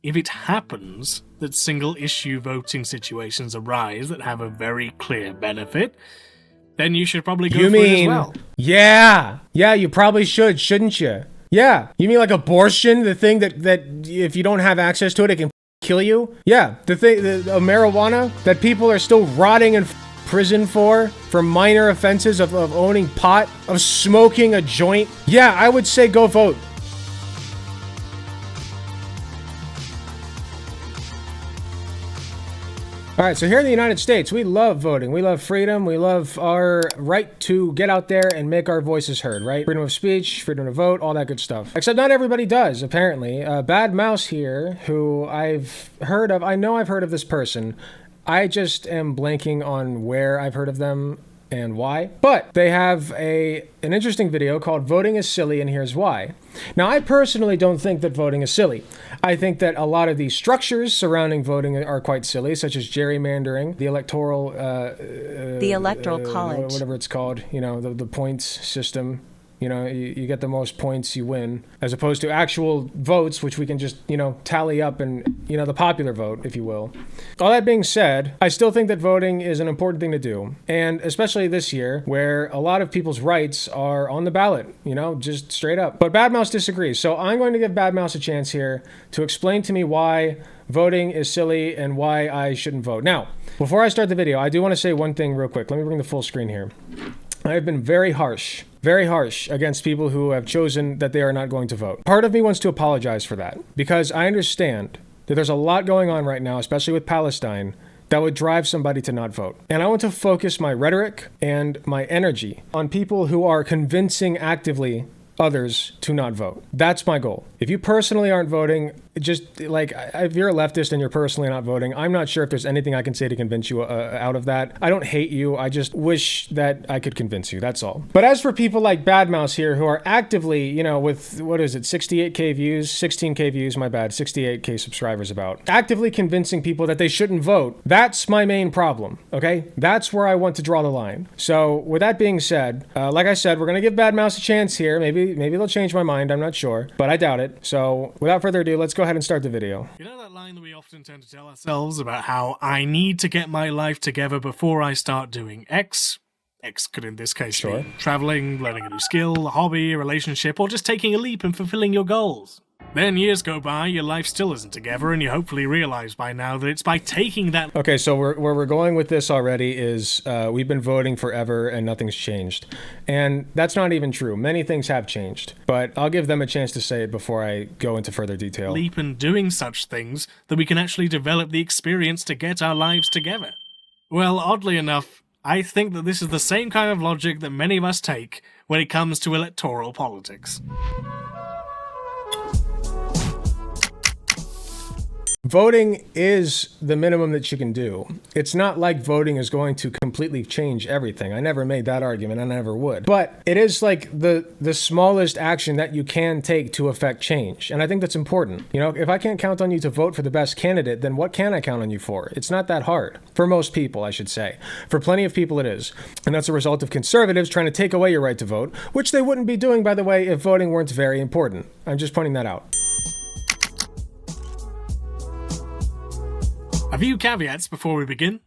if it happens that single-issue voting situations arise that have a very clear benefit, then you should probably go for it as well. Yeah, you probably should, shouldn't you? Yeah, you mean like abortion, the thing that if you don't have access to it, it can kill you? Yeah, the marijuana that people are still rotting in prison for minor offenses of owning pot, of smoking a joint. Yeah, I would say go vote. All right, so here in the United States, we love voting. We love freedom. We love our right to get out there and make our voices heard, right? Freedom of speech, freedom to vote, all that good stuff. Except not everybody does, apparently. Bad Mouse here, who I've heard of, I know I've heard of this person. I just am blanking on where I've heard of them and why. But they have an interesting video called Voting is Silly and Here's Why. Now, I personally don't think that voting is silly. I think that a lot of the structures surrounding voting are quite silly, such as gerrymandering, the electoral college, whatever it's called, you know, the points system. You know, you get the most points, you win, as opposed to actual votes, which we can just, you know, tally up and, you know, the popular vote, if you will. All that being said, I still think that voting is an important thing to do. And especially this year, where a lot of people's rights are on the ballot, you know, just straight up. But Bad Mouse disagrees. So I'm going to give Bad Mouse a chance here to explain to me why voting is silly and why I shouldn't vote. Now, before I start the video, I do want to say one thing real quick. Let me bring the full screen here. I have been very harsh against people who have chosen that they are not going to vote. Part of me wants to apologize for that, because I understand that there's a lot going on right now, especially with Palestine, that would drive somebody to not vote. And I want to focus my rhetoric and my energy on people who are convincing actively others to not vote. That's my goal. If you personally aren't voting, just like, if you're a leftist and you're personally not voting, I'm not sure if there's anything I can say to convince you out of that. I don't hate you. I just wish that I could convince you. That's all. But as for people like Bad Mouse here, who are actively, you know, with, what is it, 68K views, 16K views, my bad, 68K subscribers about, actively convincing people that they shouldn't vote, that's my main problem, okay? That's where I want to draw the line. So with that being said, like I said, we're going to give Bad Mouse a chance here. Maybe they'll change my mind. I'm not sure, but I doubt it. So without further ado, let's go ahead and start the video. You know that line that we often tend to tell ourselves about how I need to get my life together before I start doing X? X could in this case be traveling, learning a new skill, a hobby, a relationship, or just taking a leap and fulfilling your goals. Then years go by, your life still isn't together, and you hopefully realize by now that it's by taking that... Okay, so where we're going with this already is we've been voting forever and nothing's changed. And that's not even true. Many things have changed. But I'll give them a chance to say it before I go into further detail. ...leap in doing such things that we can actually develop the experience to get our lives together. Well, oddly enough, I think that this is the same kind of logic that many of us take when it comes to electoral politics. Voting is the minimum that you can do. It's not like voting is going to completely change everything. I never made that argument, and I never would. But it is like the smallest action that you can take to affect change. And I think that's important. You know, if I can't count on you to vote for the best candidate, then what can I count on you for? It's not that hard. For most people, I should say. For plenty of people, it is. And that's a result of conservatives trying to take away your right to vote, which they wouldn't be doing, by the way, if voting weren't very important. I'm just pointing that out. A few caveats before we begin.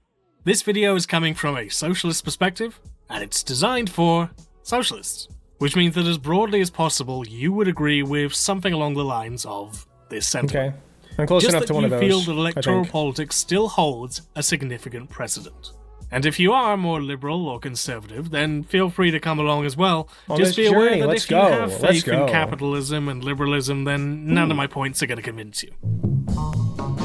This video is coming from a socialist perspective, and it's designed for socialists, which means that as broadly as possible, you would agree with something along the lines of this sentiment. Okay, I'm close enough to one of those. Just that you feel that electoral politics still holds a significant precedent. And if you are more liberal or conservative, then feel free to come along as well. Just be aware that if you have faith in capitalism and liberalism, then none of my points are going to convince you.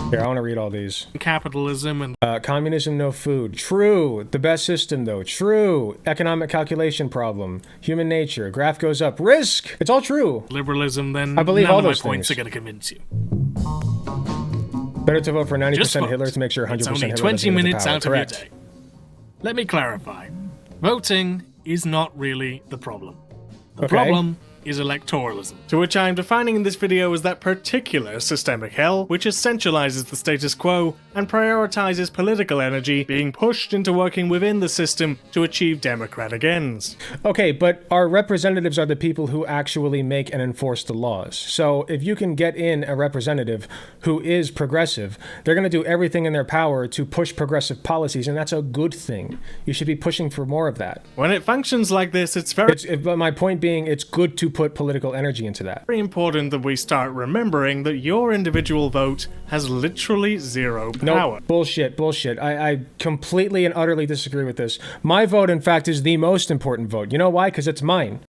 Here, I want to read all these. Capitalism and... communism, no food. True. The best system, though. True. Economic calculation problem. Human nature. Graph goes up. Risk. It's all true. Liberalism, then I believe none all of my those points things are going to convince you. Better to vote for 90% Hitler to make sure 100% Hitler doesn't get the power. It's only 20 minutes out of your day. Let me clarify. Voting is not really the problem. The problem is electoralism, to which I am defining in this video as that particular systemic hell which essentializes the status quo and prioritizes political energy being pushed into working within the system to achieve democratic ends. Okay, but our representatives are the people who actually make and enforce the laws. So if you can get in a representative who is progressive, they're going to do everything in their power to push progressive policies, and that's a good thing. You should be pushing for more of that. When it functions like this, it's very But my point being, it's good to put political energy into that. very important that we start remembering that your individual vote has literally zero power. No, bullshit. I completely and utterly disagree with this. My vote, in fact, is the most important vote. You know why? Because it's mine.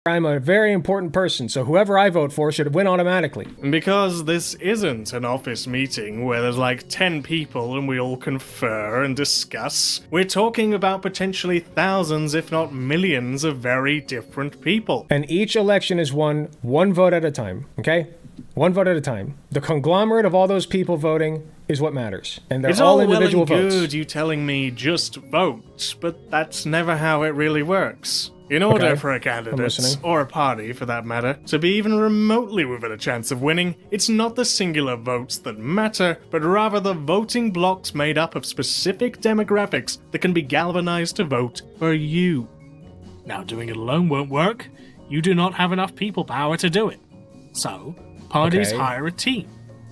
I'm a very important person, so whoever I vote for should win automatically. Because this isn't an office meeting where there's like 10 people and we all confer and discuss. We're talking about potentially thousands, if not millions, of very different people. And each election is won one vote at a time, okay? One vote at a time. The conglomerate of all those people voting is what matters. And they're It's all all well individual and votes. good you telling me just vote, but that's never how it really works. In order Okay, for a I'm candidate, listening. or a party for that matter, to be even remotely within a chance of winning, it's not the singular votes that matter, but rather the voting blocks made up of specific demographics that can be galvanized to vote for you. Now, doing it alone won't work. You do not have enough people power to do it. So, parties Okay. hire a team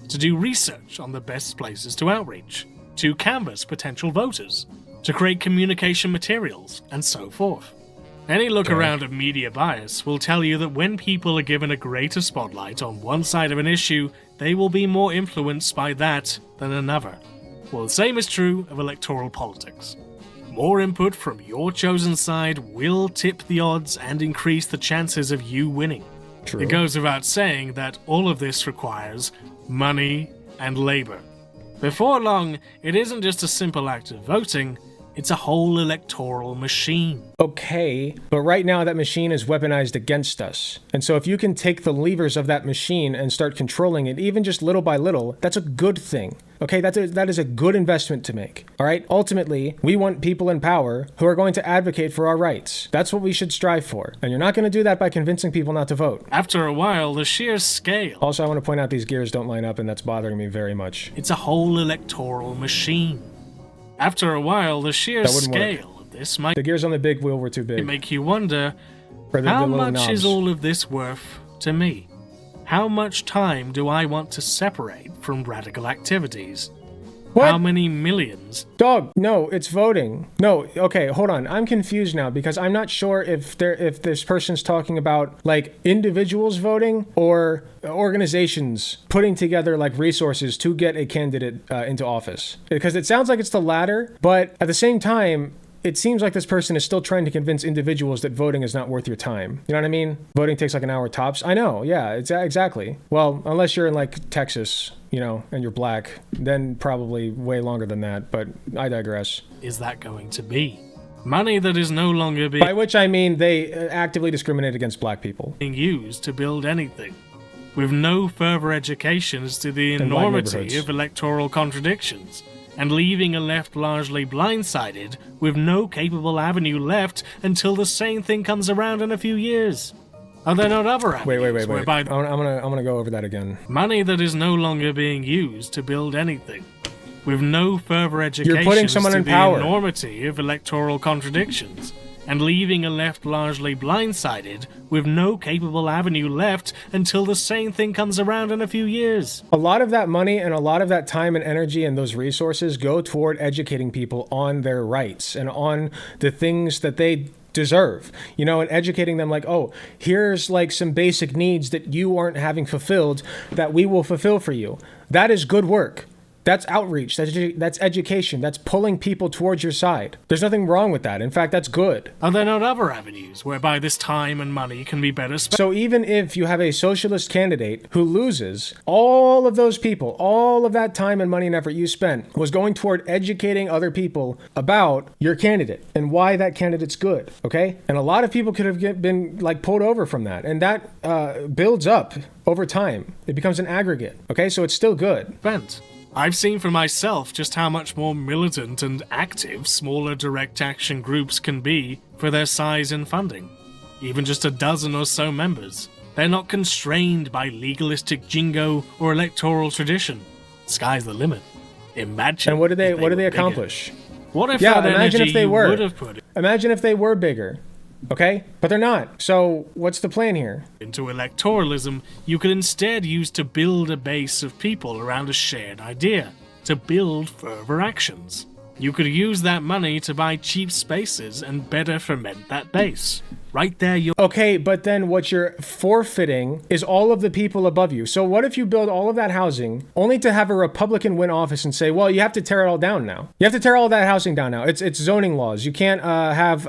to do research on the best places to outreach, to canvass potential voters, to create communication materials, and so forth. Any look around at media bias will tell you that when people are given a greater spotlight on one side of an issue, they will be more influenced by that than another. Well, the same is true of electoral politics. More input from your chosen side will tip the odds and increase the chances of you winning. True. It goes without saying that all of this requires money and labor. Before long, it isn't just a simple act of voting, it's a whole electoral machine. Okay, but right now that machine is weaponized against us. And so if you can take the levers of that machine and start controlling it, even just little by little, that's a good thing. Okay, that is a good investment to make. All right, ultimately, we want people in power who are going to advocate for our rights. That's what we should strive for. And you're not going to do that by convincing people not to vote. After a while, the sheer scale, Also, I want to point out these gears don't line up, and that's bothering me very much. it's a whole electoral machine. After a while, the sheer That wouldn't work. scale of this might The gears on the big wheel were too big. make you wonder, For how little much knobs. is all of this worth to me? How much time do I want to separate from radical activities? What? How many millions? Dog, no, it's voting. No, okay, hold on. I'm confused now because I'm not sure if this person's talking about like individuals voting or organizations putting together like resources to get a candidate into office. Because it sounds like it's the latter, but at the same time, it seems like this person is still trying to convince individuals that voting is not worth your time. You know what I mean? Voting takes like an hour tops. I know, yeah, it's exactly. Well, unless you're in like Texas, you know, and you're black, then probably way longer than that, but I digress. Is that going to be? Money that is no longer By which I mean they actively discriminate against black people. being used to build anything, with no further education as to the In black enormity neighborhoods. of electoral contradictions, and leaving a left largely blindsided, with no capable avenue left until the same thing comes around in a few years. Are there not other avenues Wait. whereby I'm gonna go over that again. money that is no longer being used to build anything, with no further education putting as someone to in the power. enormity of electoral contradictions, and leaving a left largely blindsided, with no capable avenue left until the same thing comes around in a few years? A lot of that money and a lot of that time and energy and those resources go toward educating people on their rights and on the things that they deserve, you know, and educating them like, oh, here's like some basic needs that you aren't having fulfilled that we will fulfill for you. That is good work. That's outreach. That's education. That's pulling people towards your side. There's nothing wrong with that. In fact, that's good. Are there not other avenues whereby this time and money can be better spent? So even if you have a socialist candidate who loses, all of those people, all of that time and money and effort you spent was going toward educating other people about your candidate and why that candidate's good, okay? And a lot of people could have been like pulled over from that. And that builds up over time. It becomes an aggregate, okay? So it's still good. I've seen for myself just how much more militant and active smaller direct action groups can be for their size and funding. even just a dozen or so members. They're not constrained by legalistic jingo or electoral tradition. Sky's the limit. Imagine. And what do they were accomplish? bigger. What if Yeah, that imagine energy if they you were. would have put Imagine if they were bigger. Okay? But they're not. So what's the plan here? into electoralism, you could instead use to build a base of people around a shared idea, to build further actions. You could use that money to buy cheap spaces and better ferment that base. Right there, you're Okay, but then what you're forfeiting is all of the people above you. So what if you build all of that housing only to have a Republican win office and say, well, you have to tear it all down now. You have to tear all that housing down now. It's zoning laws. You can't have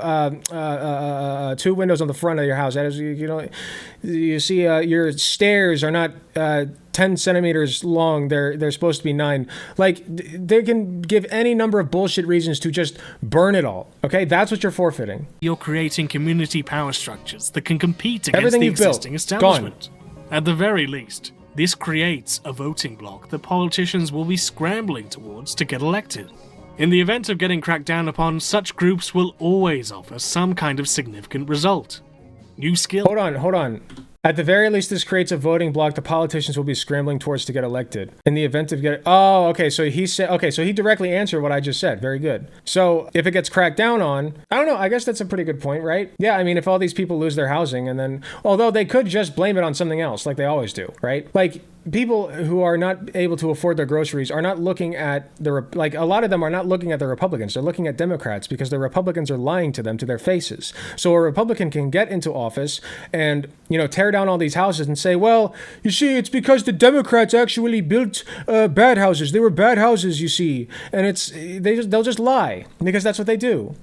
two windows on the front of your house. As you see, your stairs are not 10 centimeters long. They're supposed to be 9. Like, they can give any number of bullshit reasons to just burn it all. Okay, that's what you're forfeiting. creating community power structures that can compete against Everything the you've built, existing establishment. At the very least, this creates a voting bloc that politicians will be scrambling towards to get elected. In the event of getting cracked down upon, such groups will always offer some kind of significant result. New skill. Hold on. At the very least, this creates a voting bloc the politicians will be scrambling towards to get elected. In the event of getting... Oh, okay, so he said... Okay, so he directly answered what I just said. Very good. So if it gets cracked down on... I don't know, I guess that's a pretty good point, right? Yeah, I mean, if all these people lose their housing and then... Although they could just blame it on something else, like they always do, right? Like... People who are not able to afford their groceries are not looking at a lot of them are not looking at the Republicans. They're looking at Democrats because the Republicans are lying to them to their faces. So a Republican can get into office and, tear down all these houses and say, well, you see, it's because the Democrats actually built bad houses. They were bad houses, you see. And they'll just lie because that's what they do,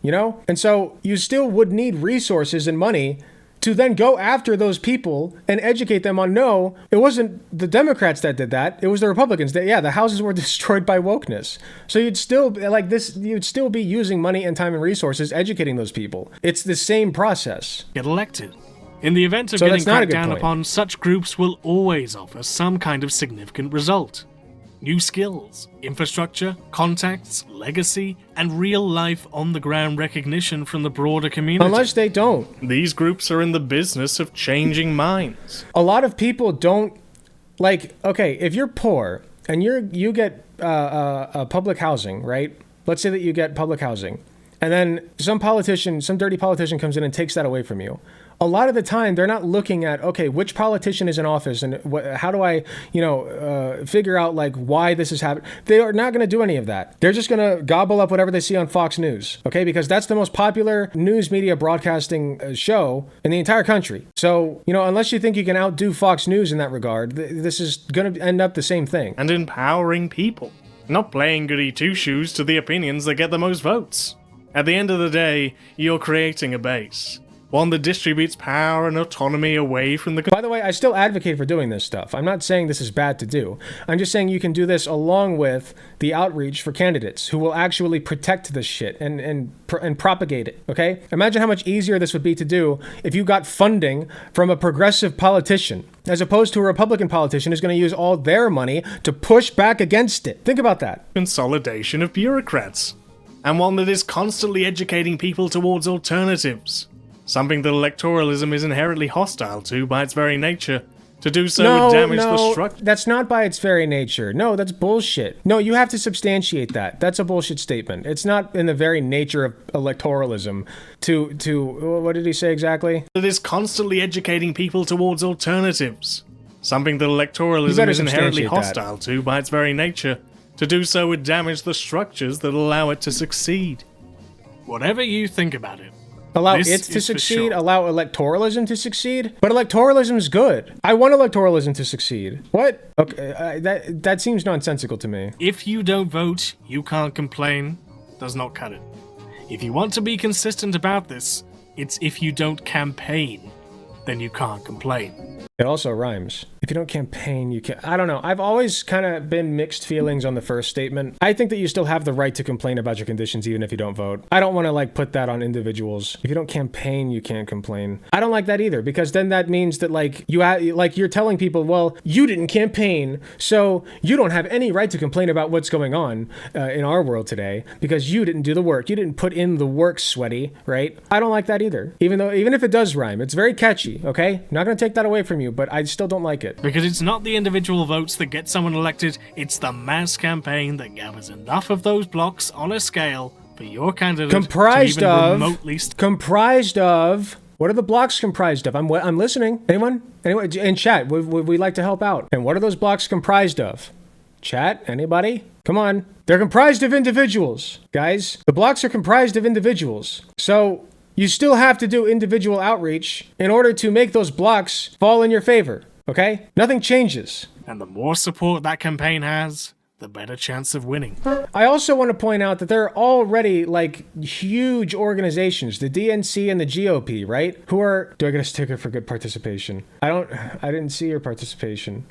And so you still would need resources and money to then go after those people and educate them on, no, it wasn't the Democrats that did that. It was the Republicans. The houses were destroyed by wokeness. So you'd still be using money and time and resources educating those people. It's the same process. Get elected. In the event of getting cracked down upon, such groups will always offer some kind of significant result. New skills, infrastructure, contacts, legacy, and real-life on-the-ground recognition from the broader community. Unless they don't. These groups are in the business of changing minds. A lot of people don't... okay, if you're poor and you get public housing, right? Let's say that you get public housing. And then some dirty politician comes in and takes that away from you. A lot of the time, they're not looking at, okay, which politician is in office and how do I, figure out why this is happening. They are not going to do any of that. They're just going to gobble up whatever they see on Fox News, okay? Because that's the most popular news media broadcasting show in the entire country. So, unless you think you can outdo Fox News in that regard, this is going to end up the same thing. And empowering people, not playing goody two-shoes to the opinions that get the most votes. At the end of the day, you're creating a base. One that distributes power and autonomy away from the... By the way, I still advocate for doing this stuff. I'm not saying this is bad to do. I'm just saying you can do this along with the outreach for candidates who will actually protect this shit and propagate it, okay? Imagine how much easier this would be to do if you got funding from a progressive politician, as opposed to a Republican politician who's going to use all their money to push back against it. Think about that. Consolidation of bureaucrats. And one that is constantly educating people towards alternatives. Something that electoralism is inherently hostile to by its very nature. To do so would damage the structure. That's not by its very nature. No, that's bullshit. No, you have to substantiate that. That's a bullshit statement. It's not in the very nature of electoralism to what did he say exactly? It is constantly educating people towards alternatives. Something that electoralism is inherently hostile to by its very nature. To do so would damage the structures that allow it to succeed. Whatever you think about it. Allow it to succeed, allow electoralism to succeed. But electoralism is good. I want electoralism to succeed. What? Okay, that seems nonsensical to me. If you don't vote, you can't complain. Does not cut it. If you want to be consistent about this, it's if you don't campaign, then you can't complain. It also rhymes. If you don't campaign, you can't. I don't know. I've always kind of been mixed feelings on the first statement. I think that you still have the right to complain about your conditions even if you don't vote. I don't want to like put that on individuals. If you don't campaign, you can't complain. I don't like that either, because then that means that like you're telling people, well, you didn't campaign, so you don't have any right to complain about what's going on in our world today because you didn't do the work. You didn't put in the work, sweaty, right? I don't like that either. Even if it does rhyme, it's very catchy, okay? Not going to take that away from you, but I still don't like it. Because it's not the individual votes that get someone elected, it's the mass campaign that gathers enough of those blocks on a scale for your candidate comprised to even of remotely what are the blocks comprised of? I'm listening. Anyone in chat, we like to help out. And what are those blocks comprised of? Chat, anybody? Come on. They're comprised of individuals, guys. The blocks are comprised of individuals. So you still have to do individual outreach in order to make those blocks fall in your favor, okay? Nothing changes. And the more support that campaign has, the better chance of winning. I also want to point out that there are already like huge organizations, the DNC and the GOP, right? Who are, do I get a sticker for good participation? I didn't see your participation.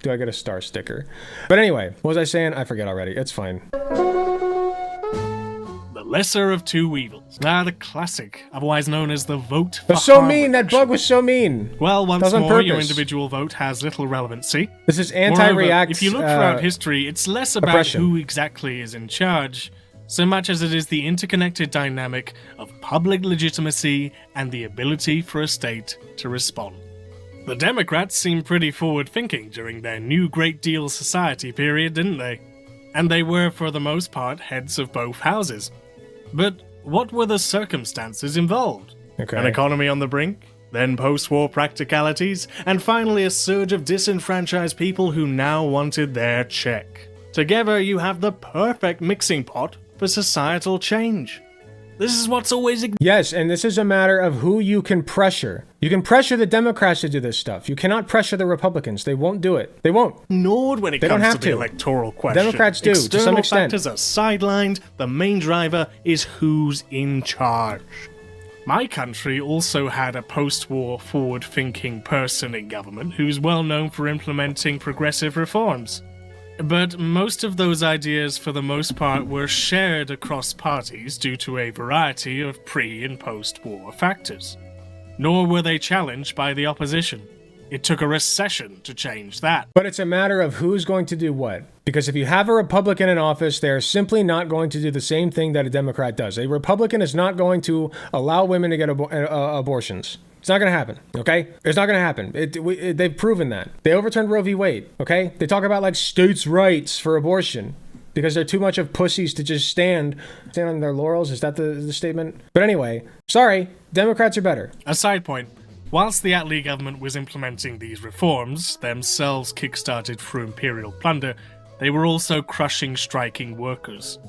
Do I get a star sticker? But anyway, what was I saying? I forget already. It's fine. The lesser of two evils. The classic, otherwise known as the vote for That's so harm mean. That reduction. bug was so mean. Well, once That was on more, your purpose. individual vote has little relevancy. This is Moreover, anti-react. if you look throughout history, it's less about oppression. who exactly is in charge, so much as it is the interconnected dynamic of public legitimacy and the ability for a state to respond. The Democrats seemed pretty forward-thinking during their New Great Deal Society period, didn't they? And they were, for the most part, heads of both houses. But what were the circumstances involved? Okay. An economy on the brink? Then post-war practicalities? And finally a surge of disenfranchised people who now wanted their check. Together you have the perfect mixing pot for societal change. This is what's always Yes, and this is a matter of who you can pressure. You can pressure the Democrats to do this stuff. You cannot pressure the Republicans. They won't do it. They won't. ignored when it They don't comes have to the to. electoral question. Democrats do, to some External extent. factors are sidelined. The main driver is who's in charge. My country also had a post-war forward-thinking person in government who's well known for implementing progressive reforms. But most of those ideas, for the most part, were shared across parties due to a variety of pre- and post-war factors. Nor were they challenged by the opposition. It took a recession to change that. But it's a matter of who's going to do what. Because if you have a Republican in office, they're simply not going to do the same thing that a Democrat does. A Republican is not going to allow women to get abortions. It's not going to happen, okay? It's not going to happen. They've proven that. They overturned Roe v. Wade, okay? They talk about, like, states' rights for abortion because they're too much of pussies to just stand on their laurels. Is that the statement? But anyway, sorry, Democrats are better. A side point. Whilst the Attlee government was implementing these reforms, themselves kick-started through imperial plunder, they were also crushing striking workers.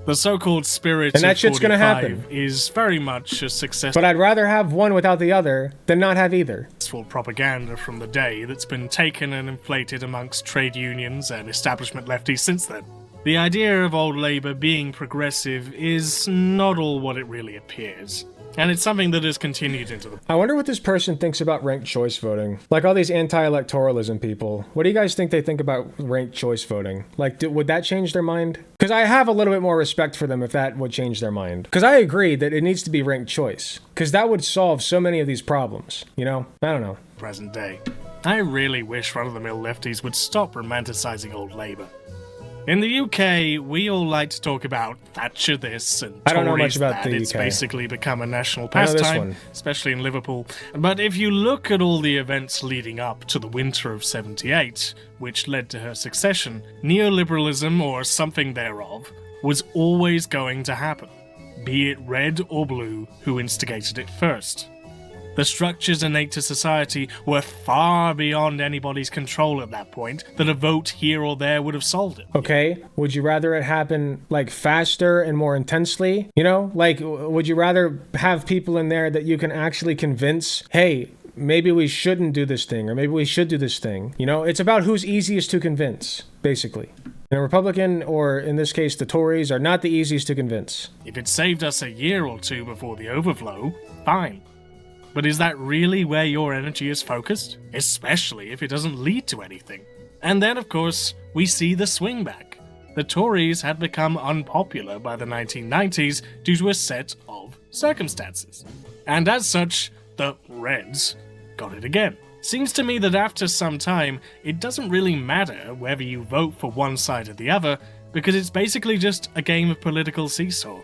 The so-called spirit And that of shit's gonna 45 happen. is very much a successful But I'd rather have one without the other than not have either. propaganda from the day that's been taken and inflated amongst trade unions and establishment lefties since then. The idea of old Labour being progressive is not all what it really appears. And it's something that has continued into the... I wonder what this person thinks about ranked choice voting. Like all these anti-electoralism people. What do you guys think they think about ranked choice voting? Like, would that change their mind? Because I have a little bit more respect for them if that would change their mind. Because I agree that it needs to be ranked choice. Because that would solve so many of these problems. You know? I don't know. present day. I really wish run-of-the-mill lefties would stop romanticising old Labour. In the UK, we all like to talk about Thatcher this and I don't know Tories much about that. the It's UK. basically become a national I know this pastime, one. especially in Liverpool. But if you look at all the events leading up to the winter of 78, which led to her succession, neoliberalism, or something thereof, was always going to happen, be it red or blue who instigated it first. The structures innate to society were far beyond anybody's control at that point, that a vote here or there would have solved it. Okay, would you rather it happen like faster and more intensely? You know, like would you rather have people in there that you can actually convince, hey, maybe we shouldn't do this thing, or maybe we should do this thing? You know, it's about who's easiest to convince, basically. And a Republican, or in this case the Tories, are not the easiest to convince. If it saved us a year or two before the overflow, fine. But is that really where your energy is focused? Especially if it doesn't lead to anything. And then, of course, we see the swing back. The Tories had become unpopular by the 1990s due to a set of circumstances. And as such, the Reds got it again. Seems to me that after some time, it doesn't really matter whether you vote for one side or the other, because it's basically just a game of political seesaw.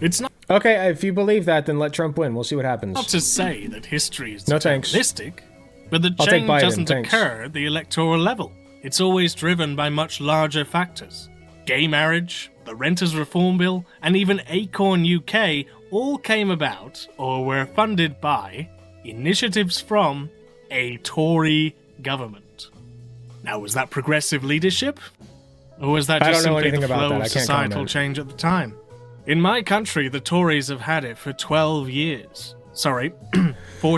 It's not Okay, if you believe that, then let Trump win. We'll see what happens. not to say that history is No thanks. deterministic, but the I'll take change Biden, doesn't thanks. occur at the electoral level. It's always driven by much larger factors. Gay marriage, the Renters Reform Bill, and even Acorn UK all came about, or were funded by, initiatives from a Tory government. Now, was that progressive leadership? Or was that I just don't know simply anything the about flow that. of I can't societal comment. change at the time? In my country, the Tories have had it for 12 years. Sorry,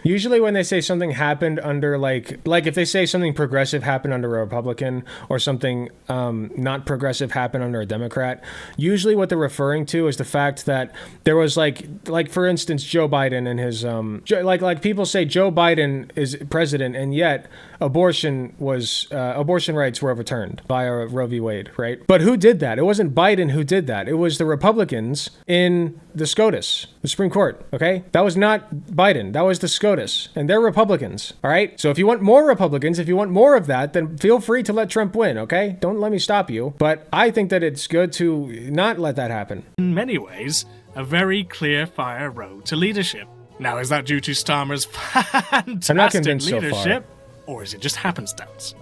Usually when they say something happened under like if they say something progressive happened under a Republican or something not progressive happened under a Democrat, usually what they're referring to is the fact that there was like for instance Joe Biden and his like people say Joe Biden is president and yet abortion rights were overturned by Roe v. Wade, right? But who did that? It wasn't Biden who did that. It was the Republicans in the SCOTUS, the Supreme Court, okay? That was not Biden. That was the SCOTUS, and they're Republicans, all right? So if you want more Republicans, if you want more of that, then feel free to let Trump win, okay? Don't let me stop you. But I think that it's good to not let that happen. in many ways, a very clear-fire road to leadership. Now, is that due to Starmer's fantastic convinced so far. leadership, or is it just happenstance?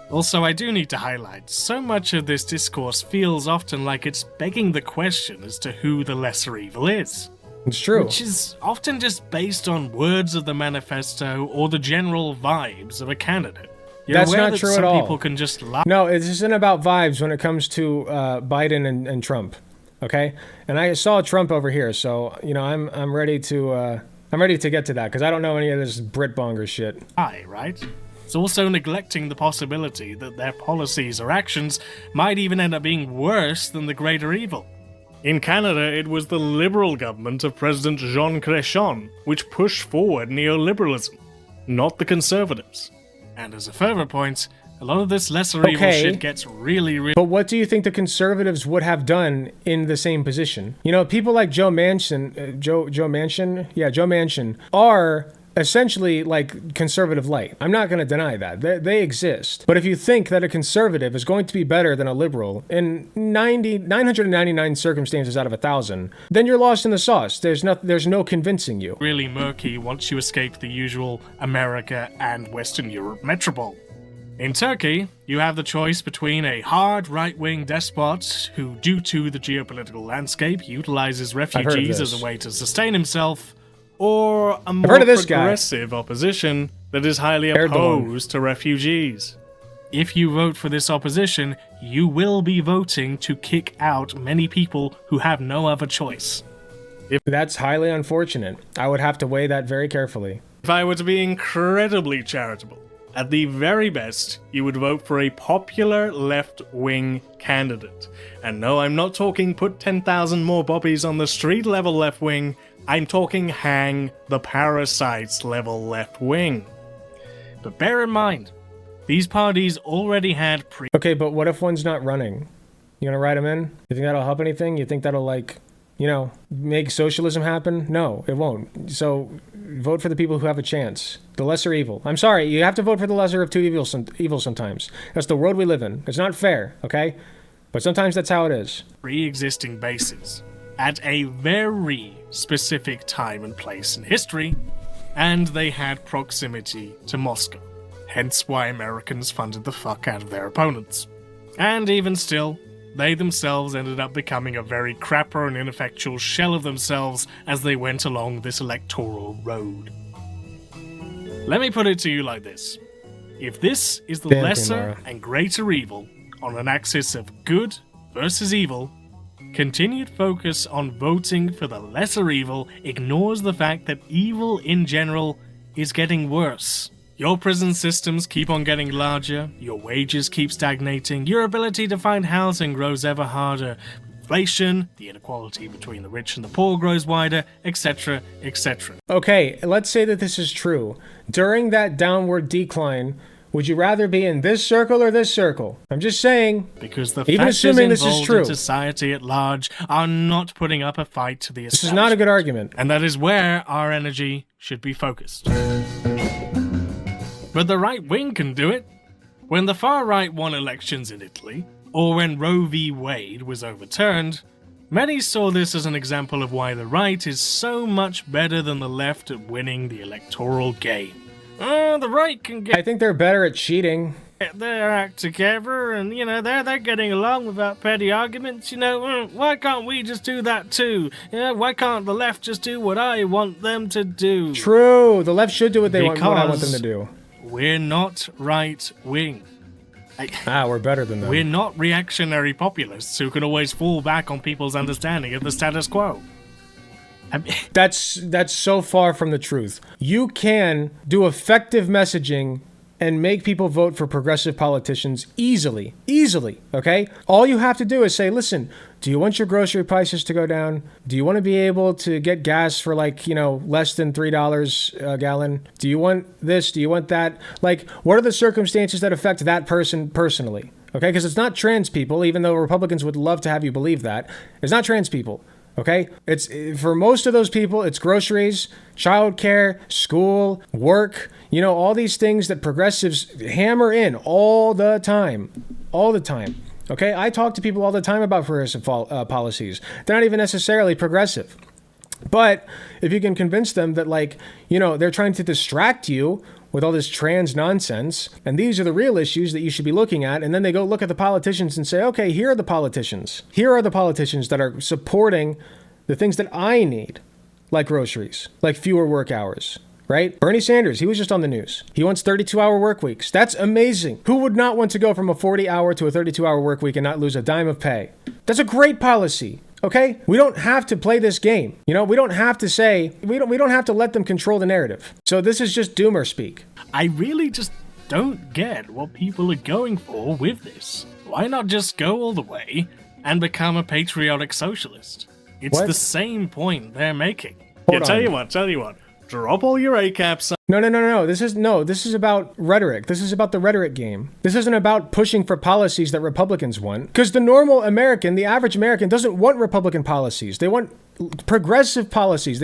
Also, I do need to highlight, so much of this discourse feels often like it's begging the question as to who the lesser evil is. It's true. Which is often just based on words of the manifesto or the general vibes of a candidate. You're That's aware not that true some at all. people can just lie. No, it isn't about vibes when it comes to Biden and Trump, okay? And I saw Trump over here, so I'm ready to get to that because I don't know any of this Britbonger shit. Right? It's also neglecting the possibility that their policies or actions might even end up being worse than the greater evil. In Canada, it was the Liberal government of President Jean Chrétien which pushed forward neoliberalism, not the Conservatives. And as a further point, a lot of this lesser evil Okay. shit gets really But what do you think the Conservatives would have done in the same position? People like Joe Manchin are essentially like conservative light. I'm not going to deny that. They exist. But if you think that a conservative is going to be better than a liberal in 999 circumstances out of 1,000, then you're lost in the sauce. There's no convincing you. really murky once you escape the usual America and Western Europe metropole. In Turkey, you have the choice between a hard right-wing despot who, due to the geopolitical landscape, utilizes heard of refugees this. as a way to sustain himself, or a more heard of this guy. progressive opposition that is highly Erdogan. opposed to refugees. If you vote for this opposition, you will be voting to kick out many people who have no other choice. That's highly unfortunate. I would have to weigh that very carefully. If I were to be incredibly charitable, at the very best, you would vote for a popular left-wing candidate. And no, I'm not talking put 10,000 more bobbies on the street level left-wing, I'm talking hang the parasites level left-wing. But bear in mind, these parties already had Okay, but what if one's not running? You gonna write him in? You think that'll help anything? You think that'll make socialism happen? No, it won't. So vote for the people who have a chance. The lesser evil. I'm sorry, you have to vote for the lesser of two evils sometimes. That's the world we live in. It's not fair, okay? But sometimes that's how it is. pre-existing bases at a very specific time and place in history, and they had proximity to Moscow. Hence why Americans funded the fuck out of their opponents. And even still, they themselves ended up becoming a very crapper and ineffectual shell of themselves as they went along this electoral road. Let me put it to you like this. If this is the Damn, lesser Laura. and greater evil on an axis of good versus evil, continued focus on voting for the lesser evil ignores the fact that evil in general is getting worse. Your prison systems keep on getting larger, your wages keep stagnating, your ability to find housing grows ever harder, inflation, the inequality between the rich and the poor grows wider, etc., etc. Okay, let's say that this is true. During that downward decline, would you rather be in this circle or this circle? I'm just saying. Because the even factors assuming this is involved true, in society at large are not putting up a fight to the establishment. This is not a good argument. And that is where our energy should be focused. But the right wing can do it. When the far right won elections in Italy, or when Roe v. Wade was overturned, many saw this as an example of why the right is so much better than the left at winning the electoral game. The right can I think they're better at cheating. get their act together, and they're getting along without petty arguments. Why can't we just do that too? Why can't the left just do what I want them to do? True, the left should do what what I want them to do. We're not right wing. We're better than them. We're not reactionary populists who can always fall back on people's understanding of the status quo. That's so far from the truth. You can do effective messaging and make people vote for progressive politicians easily, okay? All you have to do is say, listen, do you want your grocery prices to go down? Do you want to be able to get gas for less than $3 a gallon? Do you want this? Do you want that? What are the circumstances that affect that person personally? Okay, because it's not trans people, even though Republicans would love to have you believe that. It's not trans people. Okay? It's for most of those people, it's groceries, childcare, school, work, all these things that progressives hammer in all the time. All the time. Okay? I talk to people all the time about progressive policies. They're not even necessarily progressive. But if you can convince them that they're trying to distract you with all this trans nonsense, and these are the real issues that you should be looking at, and then they go look at the politicians and say, okay, here are the politicians. Here are the politicians that are supporting the things that I need, like groceries, like fewer work hours, right? Bernie Sanders, he was just on the news. He wants 32-hour work weeks. That's amazing. Who would not want to go from a 40-hour to a 32-hour work week and not lose a dime of pay? That's a great policy. Okay? We don't have to play this game. We don't have to say, we don't have to let them control the narrative. So this is just doomer speak. I really just don't get what people are going for with this. Why not just go all the way and become a patriotic socialist? It's What? the same point they're making. Hold Tell on. you what. Drop all your ACAPs. No. This is about rhetoric. This is about the rhetoric game. This isn't about pushing for policies that Republicans want. Because the normal American, the average American, doesn't want Republican policies. They want progressive policies.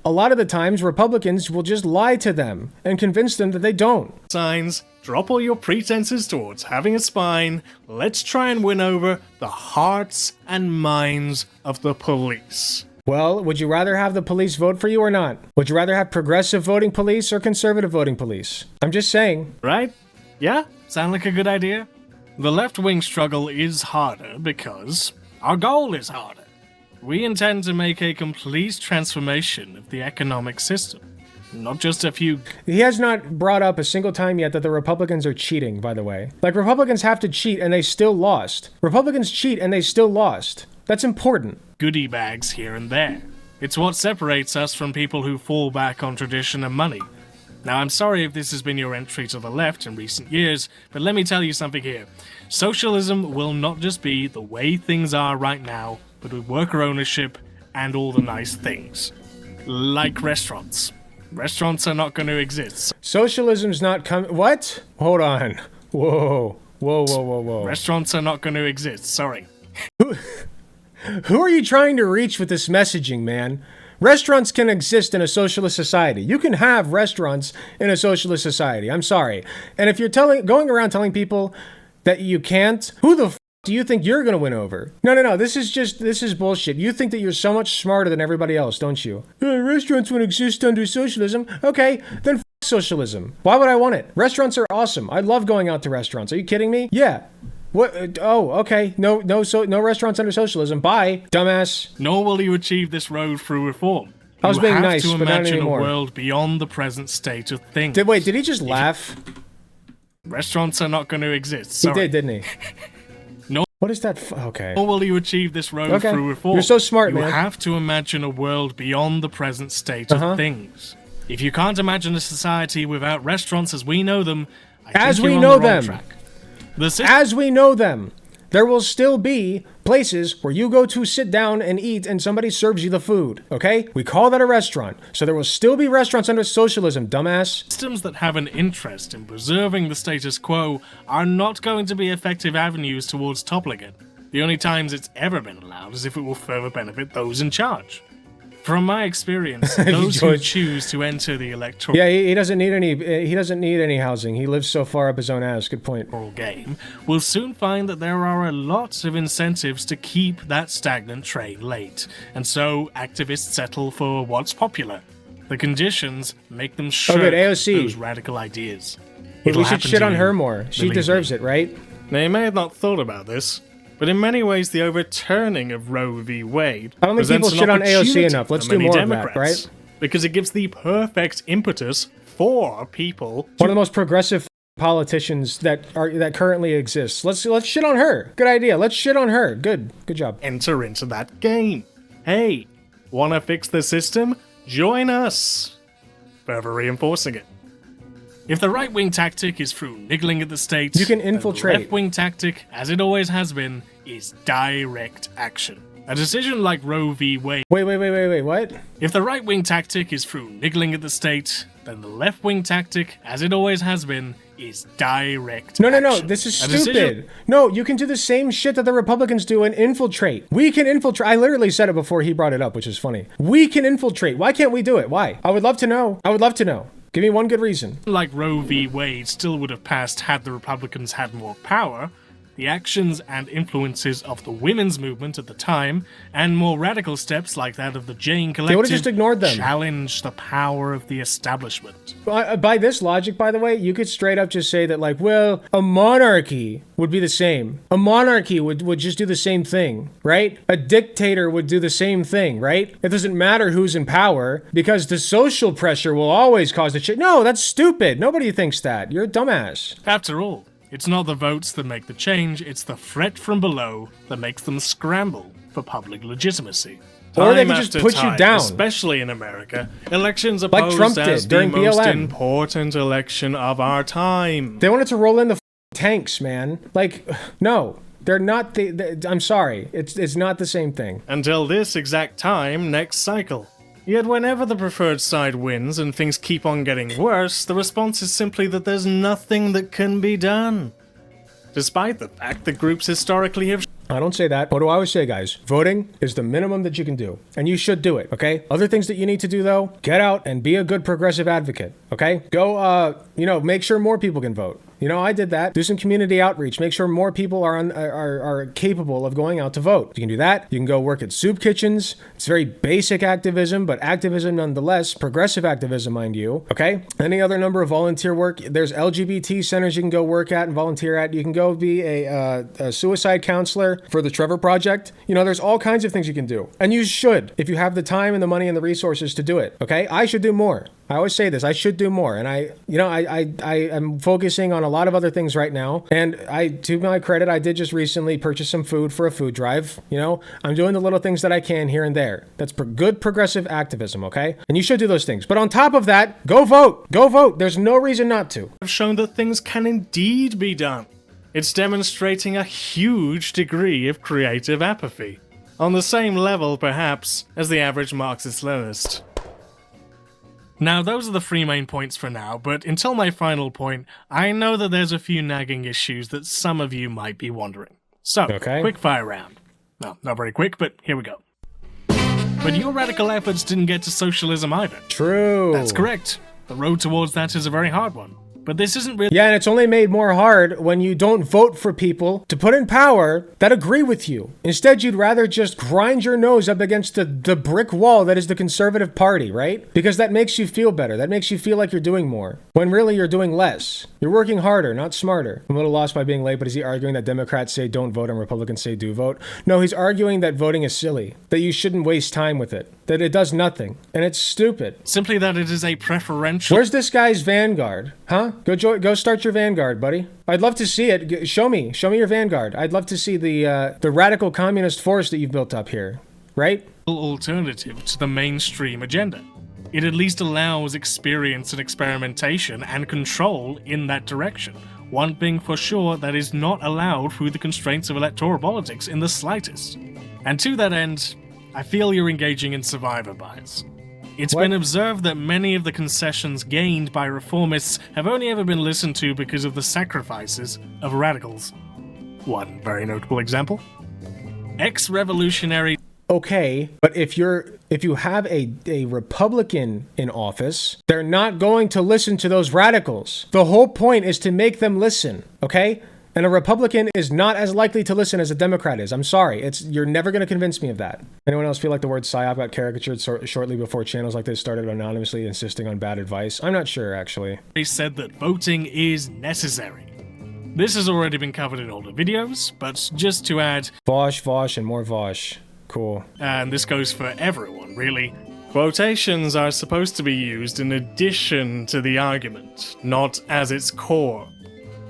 A lot of the times, Republicans will just lie to them and convince them that they don't. Signs. Drop all your pretenses towards having a spine. Let's try and win over the hearts and minds of the police. Well, would you rather have the police vote for you or not? Would you rather have progressive voting police or conservative voting police? I'm just saying. Right? Yeah? Sound like a good idea? The left-wing struggle is harder because our goal is harder. We intend to make a complete transformation of the economic system. Not just a few... He has not brought up a single time yet that the Republicans are cheating, by the way. Republicans have to cheat and they still lost. Republicans cheat and they still lost. That's important. goodie bags here and there. It's what separates us from people who fall back on tradition and money. Now, I'm sorry if this has been your entry to the left in recent years, but let me tell you something here. Socialism will not just be the way things are right now, but with worker ownership and all the nice things. Like restaurants. Restaurants are not going to exist. Socialism's not coming... What? Hold on. Whoa. Restaurants are not going to exist, sorry. Who are you trying to reach with this messaging, man? Restaurants can exist in a socialist society. You can have restaurants in a socialist society. I'm sorry. And if you're going around telling people that you can't, who the do you think you're going to win over? No. This is bullshit. You think that you're so much smarter than everybody else, don't you? Restaurants won't exist under socialism. Okay, then socialism. Why would I want it? Restaurants are awesome. I love going out to restaurants. Are you kidding me? Yeah. What? Oh, okay. No restaurants under socialism. Bye, dumbass. Nor will you achieve this road through reform. I was being nice, to but not imagine anymore. a world beyond the present state of things. Did he just laugh? Restaurants are not going to exist. He Sorry. did, didn't he? No. What is that? Okay. Nor will you achieve this road through reform. You're so smart, man. You have to imagine a world beyond the present state of things. If you can't imagine a society without restaurants as we know them, I think you're on the wrong track. As we know them. there will still be places where you go to sit down and eat and somebody serves you the food, okay? We call that a restaurant. So there will still be restaurants under socialism, dumbass. Systems that have an interest in preserving the status quo are not going to be effective avenues towards toppling it. The only times it's ever been allowed is if it will further benefit those in charge. From my experience, those who choose to enter the electoral he doesn't need any housing. He lives so far up his own ass. Good point. game will soon find that there are a lot of incentives to keep that stagnant train late, and so activists settle for what's popular. The conditions make them shirk those radical ideas. We should shit on her more. She deserves it, right? Now, you may have not thought about this, but in many ways, the overturning of Roe v. Wade I don't think people shit on AOC enough. Let's do more of that, right? Because it gives the perfect impetus for people. One of the most progressive politicians that currently exists. Let's shit on her. Good idea. Let's shit on her. Good job. Enter into that game. Hey, wanna fix the system? Join us. Further reinforcing it. If the right-wing tactic is through niggling at the state, you can infiltrate. The left-wing tactic, as it always has been, is direct action. A decision like Roe v. Wade... Wait, what? If the right-wing tactic is through niggling at the state, then the left-wing tactic, as it always has been, is direct action. No, this is stupid. No, you can do the same shit that the Republicans do and infiltrate. We can infiltrate. I literally said it before he brought it up, which is funny. We can infiltrate. Why can't we do it? Why? I would love to know. Give me one good reason. Like Roe v. Wade still would have passed had the Republicans had more power, the actions and influences of the women's movement at the time, and more radical steps like that of the Jane Collective, they would have just ignored them. Challenge the power of the establishment. By this logic, by the way, you could straight up just say that, like, well, a monarchy would be the same. A monarchy would just do the same thing, right? A dictator would do the same thing, right? It doesn't matter who's in power, because the social pressure will always cause the shit. No, that's stupid. Nobody thinks that. You're a dumbass. After all, it's not the votes that make the change, it's the threat from below that makes them scramble for public legitimacy. Or they can just put you down. Especially in America, elections are posed Trump as did during the most BLM. Important election of our time. They wanted to roll in the tanks, man. Like, no. They're not I'm sorry. It's not the same thing. Until this exact time next cycle. Yet whenever the preferred side wins and things keep on getting worse, the response is simply that there's nothing that can be done. Despite the fact that groups historically have... I don't say that. What do I always say, guys? Voting is the minimum that you can do. And you should do it, okay? Other things that you need to do, though, get out and be a good progressive advocate, okay? Go, make sure more people can vote. I did that. Do some community outreach. Make sure more people are capable of going out to vote. You can do that. You can go work at soup kitchens. It's very basic activism, but activism nonetheless. Progressive activism, mind you. Okay? Any other number of volunteer work. There's LGBT centers you can go work at and volunteer at. You can go be a suicide counselor for the Trevor Project. There's all kinds of things you can do. And you should, if you have the time and the money and the resources to do it. Okay? I should do more. I always say this. I should do more. And I am focusing on a lot of other things right now. And to my credit, I did just recently purchase some food for a food drive. I'm doing the little things that I can here and there. That's good progressive activism, okay? And you should do those things. But on top of that, go vote. Go vote. There's no reason not to. Have shown that things can indeed be done. It's demonstrating a huge degree of creative apathy. On the same level, perhaps, as the average Marxist-Leninist. Now, those are the three main points for now, but until my final point, I know that there's a few nagging issues that some of you might be wondering. So, quick fire round. No, not very quick, but here we go. But your radical efforts didn't get to socialism either. True. That's correct. The road towards that is a very hard one. But this isn't really... Yeah, and it's only made more hard when you don't vote for people to put in power that agree with you. Instead, you'd rather just grind your nose up against the brick wall that is the Conservative Party, right? Because that makes you feel better. That makes you feel like you're doing more. When really you're doing less. You're working harder, not smarter. I'm a little lost by being late, but is he arguing that Democrats say don't vote and Republicans say do vote? No, he's arguing that voting is silly. That you shouldn't waste time with it. That it does nothing. And it's stupid. Simply that it is a preferential... Where's this guy's Vanguard? Huh? Go start your Vanguard, buddy. I'd love to see it. Show me your Vanguard. I'd love to see the radical communist force that you've built up here, right? Alternative to the mainstream agenda. It at least allows experience and experimentation and control in that direction, One thing for sure that is not allowed through the constraints of electoral politics in the slightest. And to that end, I feel you're engaging in survivor bias. It's been observed that many of the concessions gained by reformists have only ever been listened to because of the sacrifices of radicals. One very notable example. Ex-revolutionary... Okay, but if you have a Republican in office, they're not going to listen to those radicals. The whole point is to make them listen, okay? And a Republican is not as likely to listen as a Democrat is. I'm sorry. You're never going to convince me of that. Anyone else feel like the word psyop got caricatured shortly before channels like this started anonymously insisting on bad advice? I'm not sure, actually. They said that voting is necessary. This has already been covered in older videos, but just to add... Vosh, and more Vosh. Cool. And this goes for everyone, really. Quotations are supposed to be used in addition to the argument, not as its core.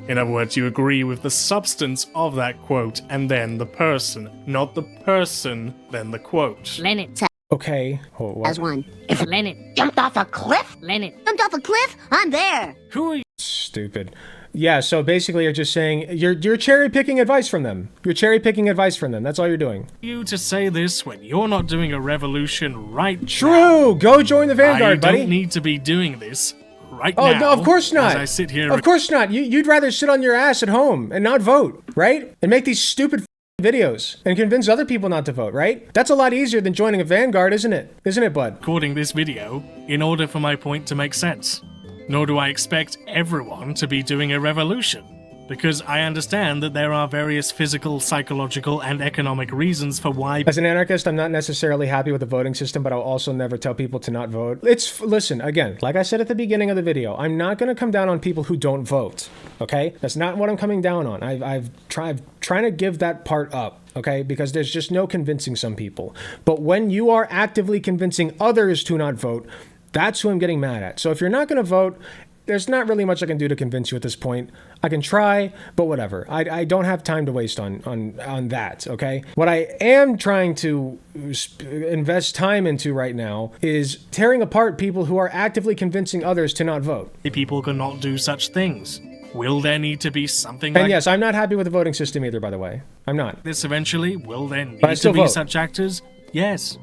In other words, you agree with the substance of that quote and then the person, not the person, then the quote. Lenin. Okay. Oh, what? As one. If Lenin jumped off a cliff? Lenin. Jumped off a cliff? I'm there. Who are you? Stupid. Yeah, so basically you're just saying, you're cherry-picking advice from them. You're cherry-picking advice from them. That's all you're doing. You to say this when you're not doing a revolution right True! now. Go join the Vanguard, buddy. I don't need to be doing this right now. Oh, no, of course not. As I sit here... Of course not. You'd rather sit on your ass at home and not vote, right? And make these stupid videos and convince other people not to vote, right? That's a lot easier than joining a Vanguard, isn't it? Isn't it, bud? Recording this video in order for my point to make sense. Nor do I expect everyone to be doing a revolution, because I understand that there are various physical, psychological, and economic reasons for why... As an anarchist, I'm not necessarily happy with the voting system, but I'll also never tell people to not vote. Listen, again, like I said at the beginning of the video, I'm not going to come down on people who don't vote, okay? That's not what I'm coming down on. I'm trying to give that part up, okay? Because there's just no convincing some people. But when you are actively convincing others to not vote, that's who I'm getting mad at. So if you're not going to vote, there's not really much I can do to convince you at this point. I can try, but whatever. I don't have time to waste on that, okay? What I am trying to invest time into right now is tearing apart people who are actively convincing others to not vote. People cannot do such things. Will there need to be something And like yes, I'm not happy with the voting system either, by the way. I'm not. this eventually? Will there need But I still to be vote. such actors? Yes.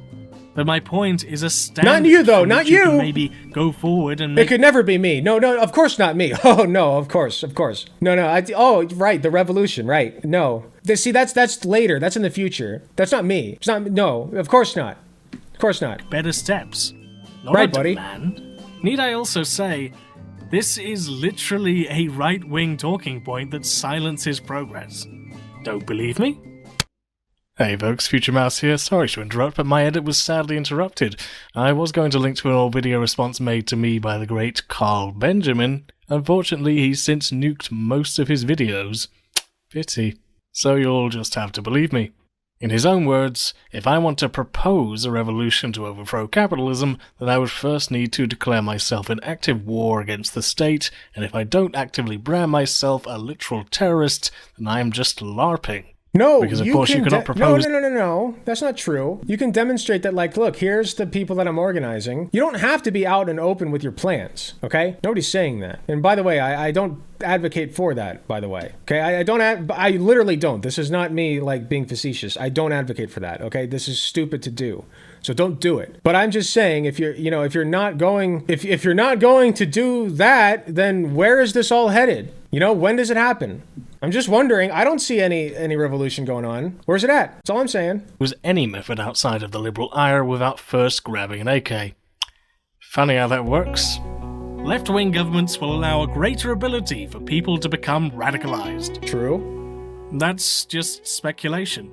But my point is a standard. Not you, though, from not which you. Can you. maybe go forward and It make... could never be me. No, of course not me. Oh, no, of course. No, right, the revolution, right. No. See, that's later. That's in the future. That's not me. It's not, no, of course not. Of course not. better steps. Not Right, a buddy. demand. Need I also say, this is literally a right-wing talking point that silences progress. Don't believe me? Hey folks, Future Mouse here. Sorry to interrupt, but my edit was sadly interrupted. I was going to link to an old video response made to me by the great Carl Benjamin. Unfortunately, he's since nuked most of his videos. Pity. So you'll just have to believe me. In his own words, if I want to propose a revolution to overthrow capitalism, then I would first need to declare myself in active war against the state, and if I don't actively brand myself a literal terrorist, then I am just LARPing. No, because of course you cannot propose... No. That's not true. You can demonstrate that, like, look, here's the people that I'm organizing. You don't have to be out and open with your plans, okay? Nobody's saying that. And by the way, I don't advocate for that, by the way. Okay, I literally don't. This is not me, like, being facetious. I don't advocate for that, okay? This is stupid to do. So don't do it. But I'm just saying, if you're not going to do that, then where is this all headed? When does it happen? I'm just wondering. I don't see any revolution going on. Where's it at? That's all I'm saying. Was any method outside of the liberal ire without first grabbing an AK. Funny how that works. Left-wing governments will allow a greater ability for people to become radicalized. True. That's just speculation.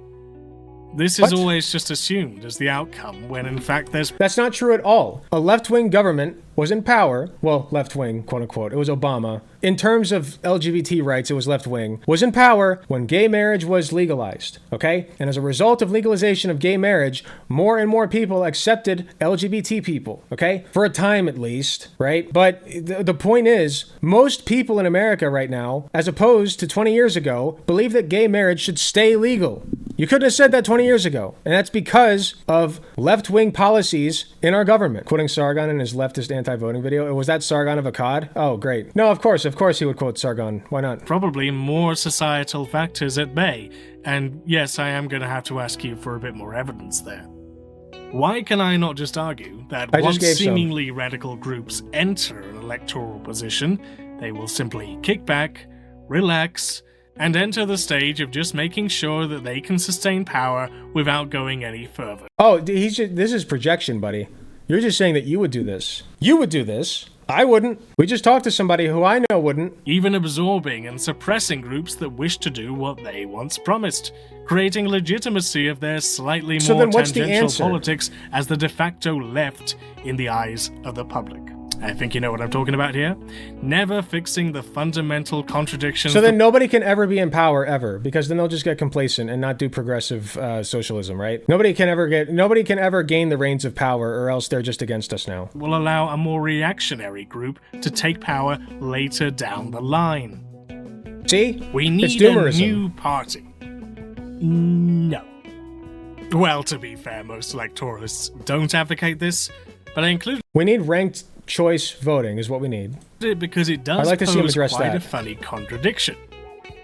This What? is always just assumed as the outcome, when in fact there's... That's not true at all. A left-wing government was in power, well, left-wing, quote-unquote, it was Obama. In terms of LGBT rights, it was left-wing, was in power when gay marriage was legalized, okay? And as a result of legalization of gay marriage, more and more people accepted LGBT people, okay? For a time at least, right? But the point is, most people in America right now, as opposed to 20 years ago, believe that gay marriage should stay legal. You couldn't have said that 20 years ago. And that's because of left-wing policies in our government. Quoting Sargon in his leftist anti-voting video. Was that Sargon of Akkad? Oh, great. No, of course he would quote Sargon. Why not? Probably more societal factors at bay. And yes, I am going to have to ask you for a bit more evidence there. Why can I not just argue that once seemingly radical groups enter an electoral position, they will simply kick back, relax, and enter the stage of just making sure that they can sustain power without going any further? Oh, this is projection, buddy. You're just saying that you would do this. You would do this. I wouldn't. We just talked to somebody who I know wouldn't. Even absorbing and suppressing groups that wish to do what they once promised, creating legitimacy of their slightly more tangential politics as the de facto left in the eyes of the public. I think you know what I'm talking about here. Never fixing the fundamental contradictions. So then nobody can ever be in power ever, because then they'll just get complacent and not do progressive socialism, right? Nobody can ever gain the reins of power, or else they're just against us now. Will allow a more reactionary group to take power later down the line. See? We need a new party. No. Well, to be fair, most electoralists don't advocate this, but I include. We need ranked choice voting is what we need. Because it does pose quite a funny contradiction.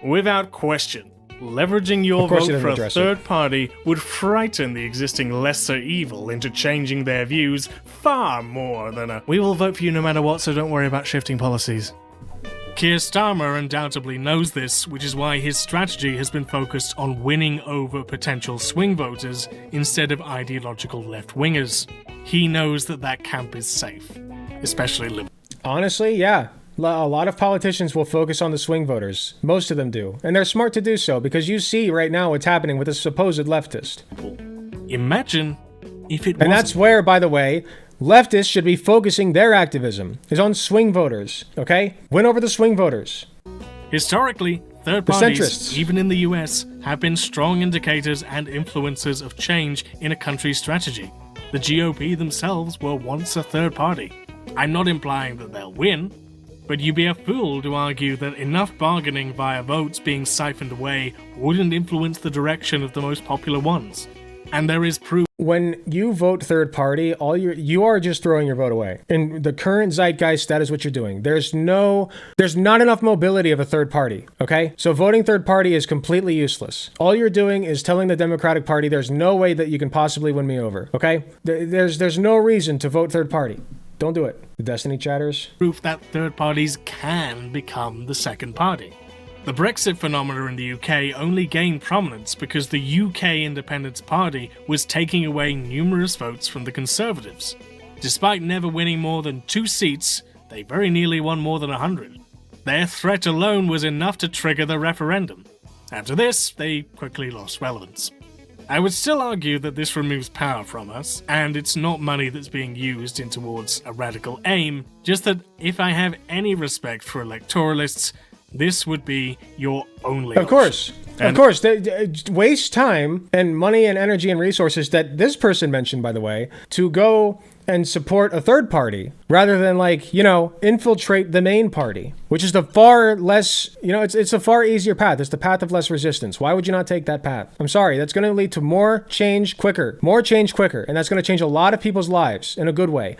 Without question, leveraging your vote for a third party would frighten the existing lesser evil into changing their views far more than a "we will vote for you no matter what, so don't worry about shifting policies." Keir Starmer undoubtedly knows this, which is why his strategy has been focused on winning over potential swing voters instead of ideological left-wingers. He knows that camp is safe, especially liberals. Honestly, yeah. A lot of politicians will focus on the swing voters. Most of them do. And they're smart to do so, because you see right now what's happening with a supposed leftist. Imagine if it wasn't. And that's where, by the way, leftists should be focusing their activism, is on swing voters, okay? Win over the swing voters. Historically, third parties, even in the US, have been strong indicators and influencers of change in a country's strategy. The GOP themselves were once a third party. I'm not implying that they'll win, but you'd be a fool to argue that enough bargaining via votes being siphoned away wouldn't influence the direction of the most popular ones. And there is proof. When you vote third party, you are just throwing your vote away. In the current zeitgeist, that is what you're doing. There's not enough mobility of a third party, okay? So voting third party is completely useless. All you're doing is telling the Democratic Party there's no way that you can possibly win me over, okay? There's no reason to vote third party. Don't do it. The Destiny chatters. Proof that third parties can become the second party. The Brexit phenomena in the UK only gained prominence because the UK Independence Party was taking away numerous votes from the Conservatives. Despite never winning more than 2 seats, they very nearly won more than 100. Their threat alone was enough to trigger the referendum. After this, they quickly lost relevance. I would still argue that this removes power from us, and it's not money that's being used in towards a radical aim, just that if I have any respect for electoralists, this would be your only option. Of course. Waste time and money and energy and resources that this person mentioned, by the way, to go and support a third party rather than, infiltrate the main party, which is the far less, it's a far easier path. It's the path of less resistance. Why would you not take that path? I'm sorry. That's going to lead to more change quicker. And that's going to change a lot of people's lives in a good way.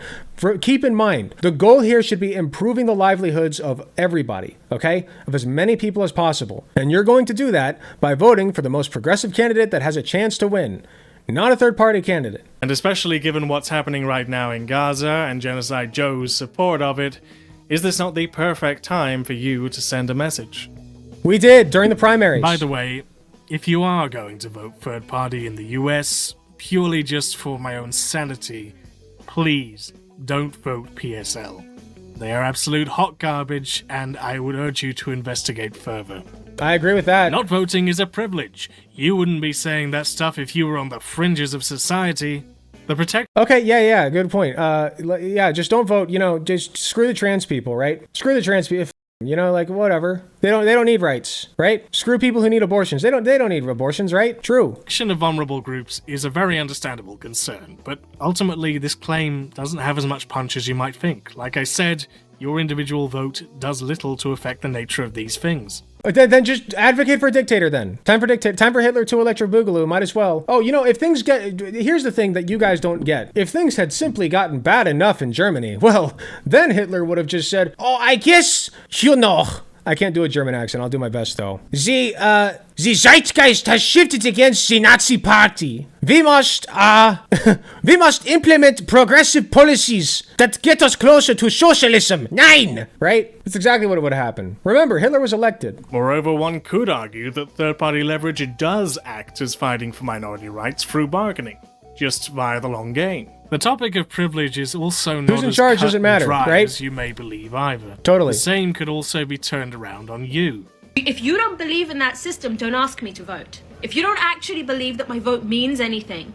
Keep in mind, the goal here should be improving the livelihoods of everybody, okay? Of as many people as possible. And you're going to do that by voting for the most progressive candidate that has a chance to win. Not a third-party candidate. And especially given what's happening right now in Gaza and Genocide Joe's support of it, is this not the perfect time for you to send a message? We did, during the primaries. By the way, if you are going to vote third party in the US, purely just for my own sanity, please don't vote PSL. They are absolute hot garbage, and I would urge you to investigate further. I agree with that. Not voting is a privilege. You wouldn't be saying that stuff if you were on the fringes of society. Okay, yeah, good point. Just don't vote, just screw the trans people, right? Screw the trans people, whatever. They don't need rights, right? Screw people who need abortions. They don't need abortions, right? True. Protection of vulnerable groups is a very understandable concern, but ultimately this claim doesn't have as much punch as you might think. Like I said, your individual vote does little to affect the nature of these things. Then just advocate for a dictator then. Time for Hitler to Electric Boogaloo, might as well. Oh, if things here's the thing that you guys don't get. If things had simply gotten bad enough in Germany, well, then Hitler would have just said, oh, I guess, I can't do a German accent. I'll do my best, though. The Zeitgeist has shifted against the Nazi Party. We must implement progressive policies that get us closer to socialism. Nine! Right? That's exactly what would happen. Remember, Hitler was elected. Moreover, one could argue that third-party leverage does act as fighting for minority rights through bargaining, just via the long game. The topic of privilege is also not who's in as charge cut doesn't and matter, dry right? as you may believe either. Totally. The same could also be turned around on you. If you don't believe in that system, don't ask me to vote. If you don't actually believe that my vote means anything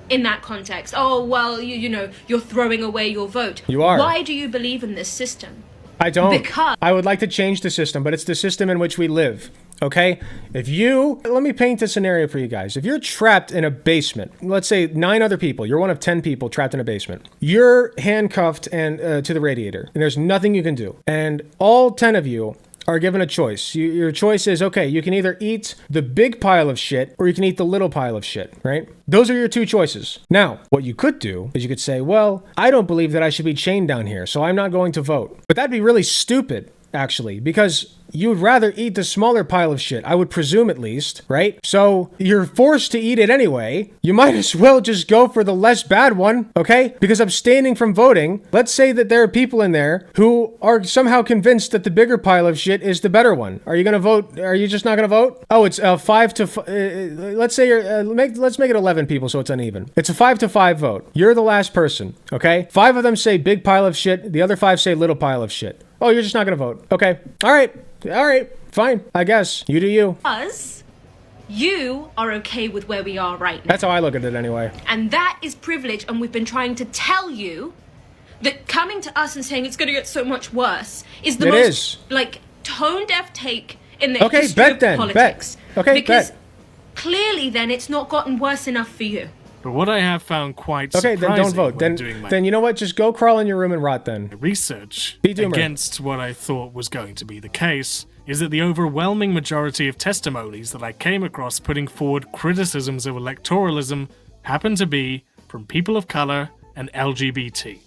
in that context, oh, well, you're throwing away your vote. You are. Why do you believe in this system? I don't. Because I would like to change the system, but it's the system in which we live. Okay? Let me paint a scenario for you guys. If you're trapped in a basement, let's say 9 other people, you're one of 10 people trapped in a basement. You're handcuffed and to the radiator, and there's nothing you can do. And all 10 of you are given a choice. Your choice is, okay, you can either eat the big pile of shit or you can eat the little pile of shit, right? Those are your 2 choices. Now, what you could do is you could say, well, I don't believe that I should be chained down here, so I'm not going to vote. But that'd be really stupid, actually, because you'd rather eat the smaller pile of shit, I would presume at least, right? So you're forced to eat it anyway. You might as well just go for the less bad one, okay? Because abstaining from voting, let's say that there are people in there who are somehow convinced that the bigger pile of shit is the better one. Are you going to vote? Are you just not going to vote? Oh, it's 5 to let's say let's make it 11 people so it's uneven. It's a 5 to 5 vote. You're the last person, okay? 5 of them say big pile of shit. The other 5 say little pile of shit. Oh, you're just not going to vote. Okay. All right, fine, I guess. You do you. Because you are okay with where we are right now. That's how I look at it anyway. And that is privilege, and we've been trying to tell you that coming to us and saying it's going to get so much worse is the most, tone-deaf take in the history of politics. Because clearly then it's not gotten worse enough for you. But what I have found quite surprising then don't vote. Then you know what? Just go crawl in your room and rot then. Research against what I thought was going to be the case is that the overwhelming majority of testimonies that I came across putting forward criticisms of electoralism happen to be from people of color and LGBT.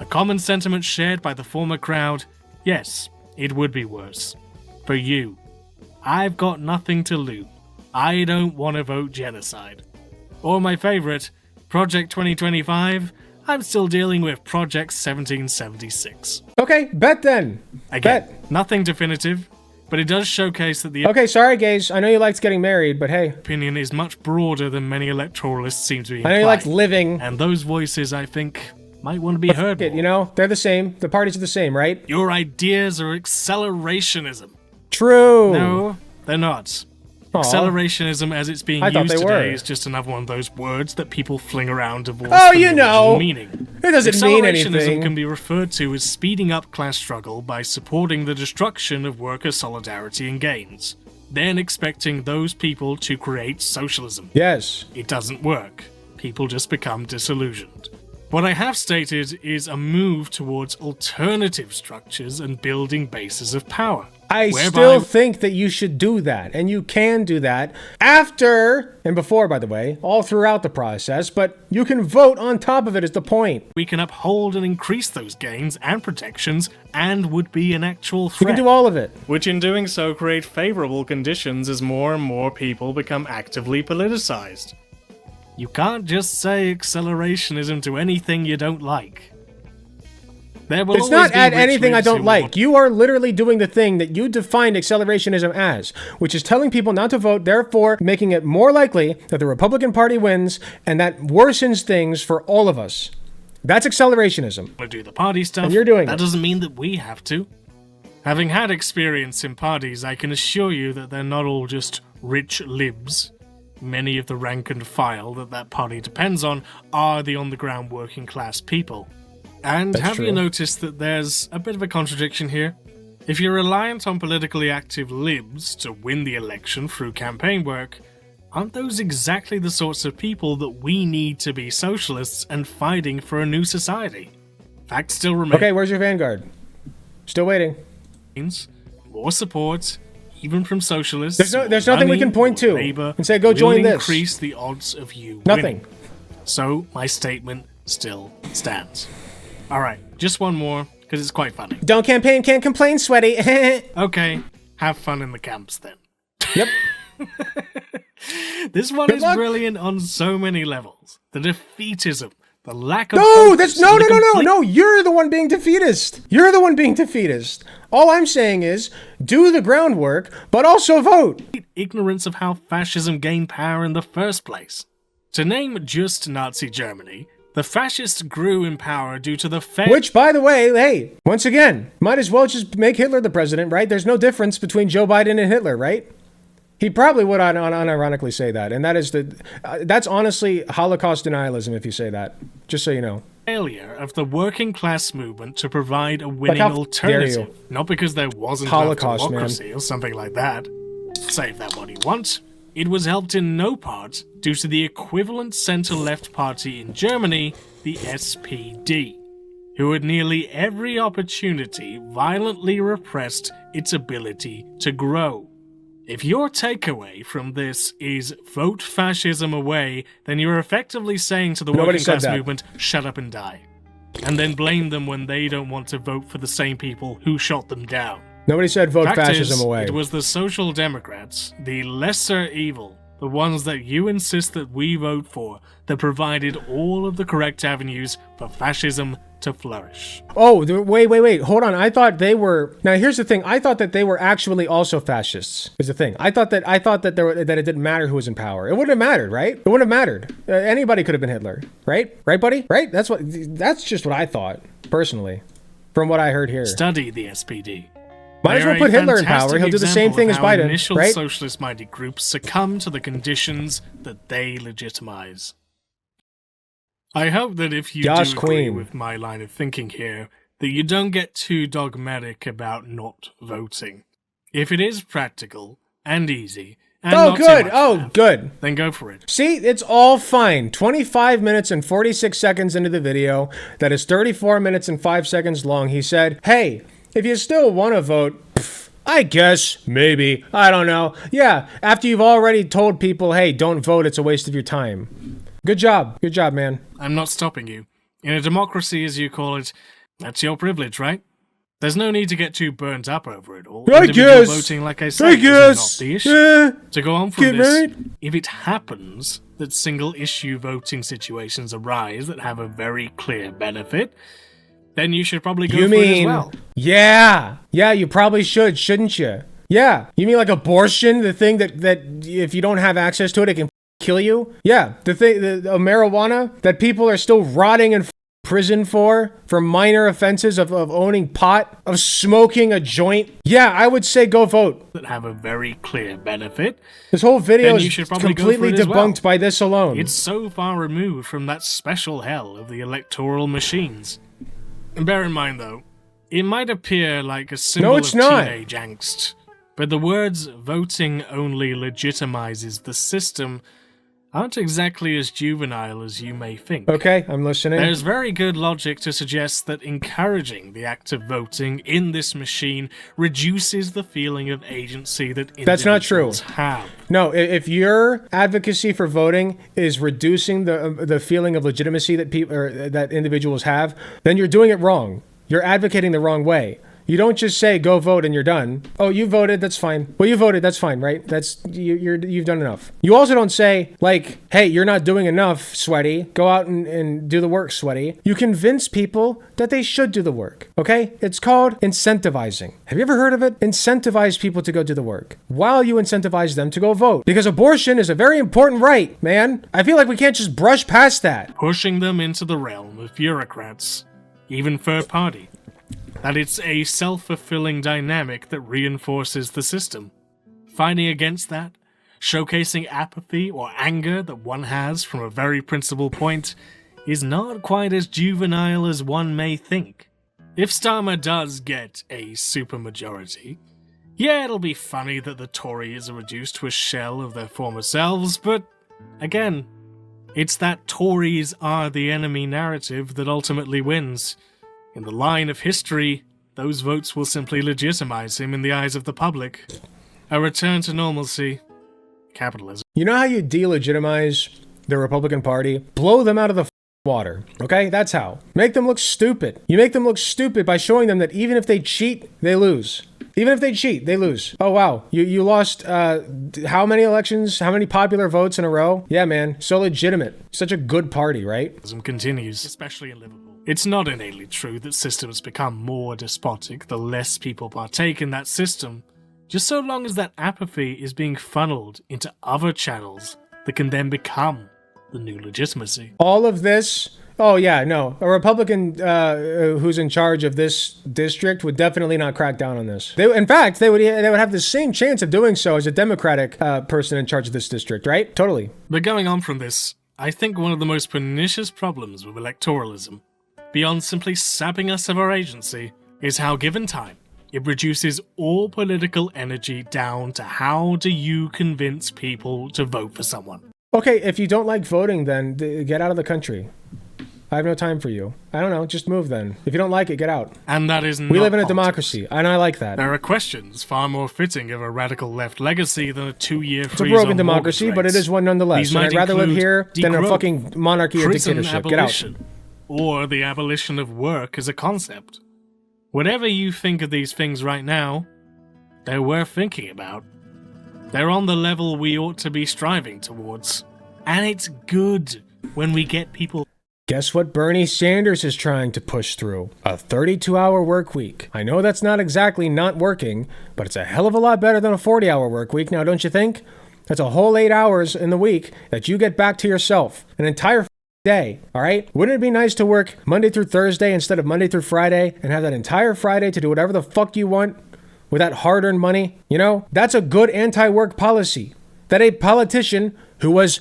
A common sentiment shared by the former crowd, yes, it would be worse. For you, I've got nothing to lose. I don't want to vote genocide. Or my favorite, Project 2025, I'm still dealing with Project 1776. Okay, bet then. Again, nothing definitive, but it does showcase that the Okay, sorry gays, I know you liked getting married, but hey. Opinion is much broader than many electoralists seem to be implying. I know you liked living. And those voices, I think, might want to be heard more. They're the same. The parties are the same, right? Your ideas are accelerationism. True. No, they're not. Aww. Accelerationism, as it's being used today, is just another one of those words that people fling around divorced from the original meaning. It doesn't mean anything. Accelerationism can be referred to as speeding up class struggle by supporting the destruction of worker solidarity and gains, then expecting those people to create socialism. Yes. It doesn't work. People just become disillusioned. What I have stated is a move towards alternative structures and building bases of power. I still think that you should do that, and you can do that after, and before, by the way, all throughout the process, but you can vote on top of it is the point. We can uphold and increase those gains and protections and would be an actual threat. You can do all of it. Which in doing so create favorable conditions as more and more people become actively politicized. You can't just say accelerationism to anything you don't like. It's not at anything I don't like. You are literally doing the thing that you defined accelerationism as, which is telling people not to vote, therefore making it more likely that the Republican Party wins, and that worsens things for all of us. That's accelerationism. We do the party stuff. And you're doing that. Doesn't mean that we have to. Having had experience in parties, I can assure you that they're not all just rich libs. Many of the rank and file that party depends on are the on-the-ground working class people. And have you noticed that there's a bit of a contradiction here? If you're reliant on politically active libs to win the election through campaign work, aren't those exactly the sorts of people that we need to be socialists and fighting for a new society? Fact still remains. Okay, where's your vanguard? Still waiting. More support, even from socialists. There's nothing we can point to Labor and say, go join this. Increase the odds of you Nothing. winning. So my statement still stands. All right, just one more, because it's quite funny. Don't campaign, can't complain, sweaty. Okay, have fun in the camps then. Yep. This one is brilliant on so many levels. The defeatism, the lack of no. You're the one being defeatist. You're the one being defeatist. All I'm saying is, do the groundwork, but also vote. Ignorance of how fascism gained power in the first place. To name just Nazi Germany, the fascists grew in power due to the Which, by the way, hey, once again, might as well just make Hitler the president, right? There's no difference between Joe Biden and Hitler, right? He probably would unironically say that, and that's honestly Holocaust denialism if you say that, just so you know. Failure of the working class movement to provide a winning alternative. Not because there wasn't Holocaust, democracy or something like that. Save that what you want. It was helped in no part due to the equivalent center-left party in Germany, the SPD, who had nearly every opportunity violently repressed its ability to grow. If your takeaway from this is vote fascism away, then you're effectively saying to the working class movement, shut up and die. And then blame them when they don't want to vote for the same people who shot them down. Nobody said vote fascism away. It was the Social Democrats, the lesser evil, the ones that you insist that we vote for, that provided all of the correct avenues for fascism to flourish. Oh, wait. Hold on. I thought they were... Now, here's the thing. I thought that they were actually also fascists, is the thing. I thought that it didn't matter who was in power. It wouldn't have mattered, right? It wouldn't have mattered. Anybody could have been Hitler, right? Right, buddy? Right? That's just what I thought, personally, from what I heard here. Study the SPD. Might as well put Hitler in power. He'll do the same thing as Biden, initial right? socialist-minded groups succumb to the conditions that they legitimize. I hope that if you do agree with my line of thinking here, that you don't get too dogmatic about not voting. If it is practical and easy, and good, then go for it. See, it's all fine. 25 minutes and 46 seconds into the video, that is 34 minutes and 5 seconds long, he said, hey, if you still want to vote, I guess, maybe, I don't know. Yeah, after you've already told people, hey, don't vote, it's a waste of your time. Good job, man. I'm not stopping you. In a democracy, as you call it, that's your privilege, right? There's no need to get too burnt up over it all. I guess. Voting, like I said, is not the issue. Yeah. To go on from this, if it happens that single-issue voting situations arise that have a very clear benefit, then you should probably go for it as well. Yeah, you probably should, shouldn't you? Yeah, you mean like abortion, the thing that if you don't have access to it, it can kill you? Yeah, the marijuana that people are still rotting in prison for minor offenses of owning pot, of smoking a joint. Yeah, I would say go vote. That have a very clear benefit. This whole video is completely debunked by this alone. It's so far removed from that special hell of the electoral machines. And bear in mind, though, it might appear like a symbol of teenage angst, but the words voting only legitimizes the system aren't exactly as juvenile as you may think. Okay, I'm listening. There's very good logic to suggest that encouraging the act of voting in this machine reduces the feeling of agency that individuals That's not true. have. No, if your advocacy for voting is reducing the feeling of legitimacy that that individuals have, then you're doing it wrong. You're advocating the wrong way. You don't just say, go vote and you're done. Oh, you voted, that's fine. Well, you voted, that's fine, right? You've done enough. You also don't say, like, hey, you're not doing enough, sweaty. Go out and do the work, sweaty. You convince people that they should do the work, okay? It's called incentivizing. Have you ever heard of it? Incentivize people to go do the work while you incentivize them to go vote. Because abortion is a very important right, man. I feel like we can't just brush past that. Pushing them into the realm of bureaucrats, even third party. That it's a self-fulfilling dynamic that reinforces the system. Fighting against that, showcasing apathy or anger that one has from a very principled point, is not quite as juvenile as one may think. If Starmer does get a supermajority, yeah, it'll be funny that the Tories are reduced to a shell of their former selves, but again, it's that Tories are the enemy narrative that ultimately wins. In the line of history, those votes will simply legitimize him in the eyes of the public. A return to normalcy. Capitalism. You know how you delegitimize the Republican Party? Blow them out of the water. Okay? That's how. Make them look stupid. You make them look stupid by showing them that even if they cheat, they lose. Even if they cheat, they lose. Oh, wow. You lost how many elections? How many popular votes in a row? Yeah, man. So legitimate. Such a good party, right? Continues, especially in Liverpool. It's not innately true that systems become more despotic the less people partake in that system, just so long as that apathy is being funneled into other channels that can then become the new legitimacy. All of this... Oh, yeah, no. A Republican who's in charge of this district would definitely not crack down on this. In fact, they would have the same chance of doing so as a Democratic person in charge of this district, right? Totally. But going on from this, I think one of the most pernicious problems with electoralism, beyond simply sapping us of our agency, is how, given time, it reduces all political energy down to how do you convince people to vote for someone. Okay, if you don't like voting, then get out of the country. I have no time for you. I don't know, just move then. If you don't like it, get out. And that is not We live in a politics. democracy, and I like that. There are questions far more fitting of a radical left legacy than a 2-year freeze. It's a broken democracy, but it is one nonetheless. And I'd rather live here than a fucking monarchy or dictatorship. Get out. Or the abolition of work as a concept. Whatever you think of these things right now, they're worth thinking about. They're on the level we ought to be striving towards. And it's good when we get people... Guess what Bernie Sanders is trying to push through? A 32-hour work week. I know that's not exactly not working, but it's a hell of a lot better than a 40-hour work week, now don't you think? That's a whole 8 hours in the week that you get back to yourself. An entire day, all right? Wouldn't it be nice to work Monday through Thursday instead of Monday through Friday and have that entire Friday to do whatever the fuck you want with that hard-earned money? You know, that's a good anti-work policy that a politician who was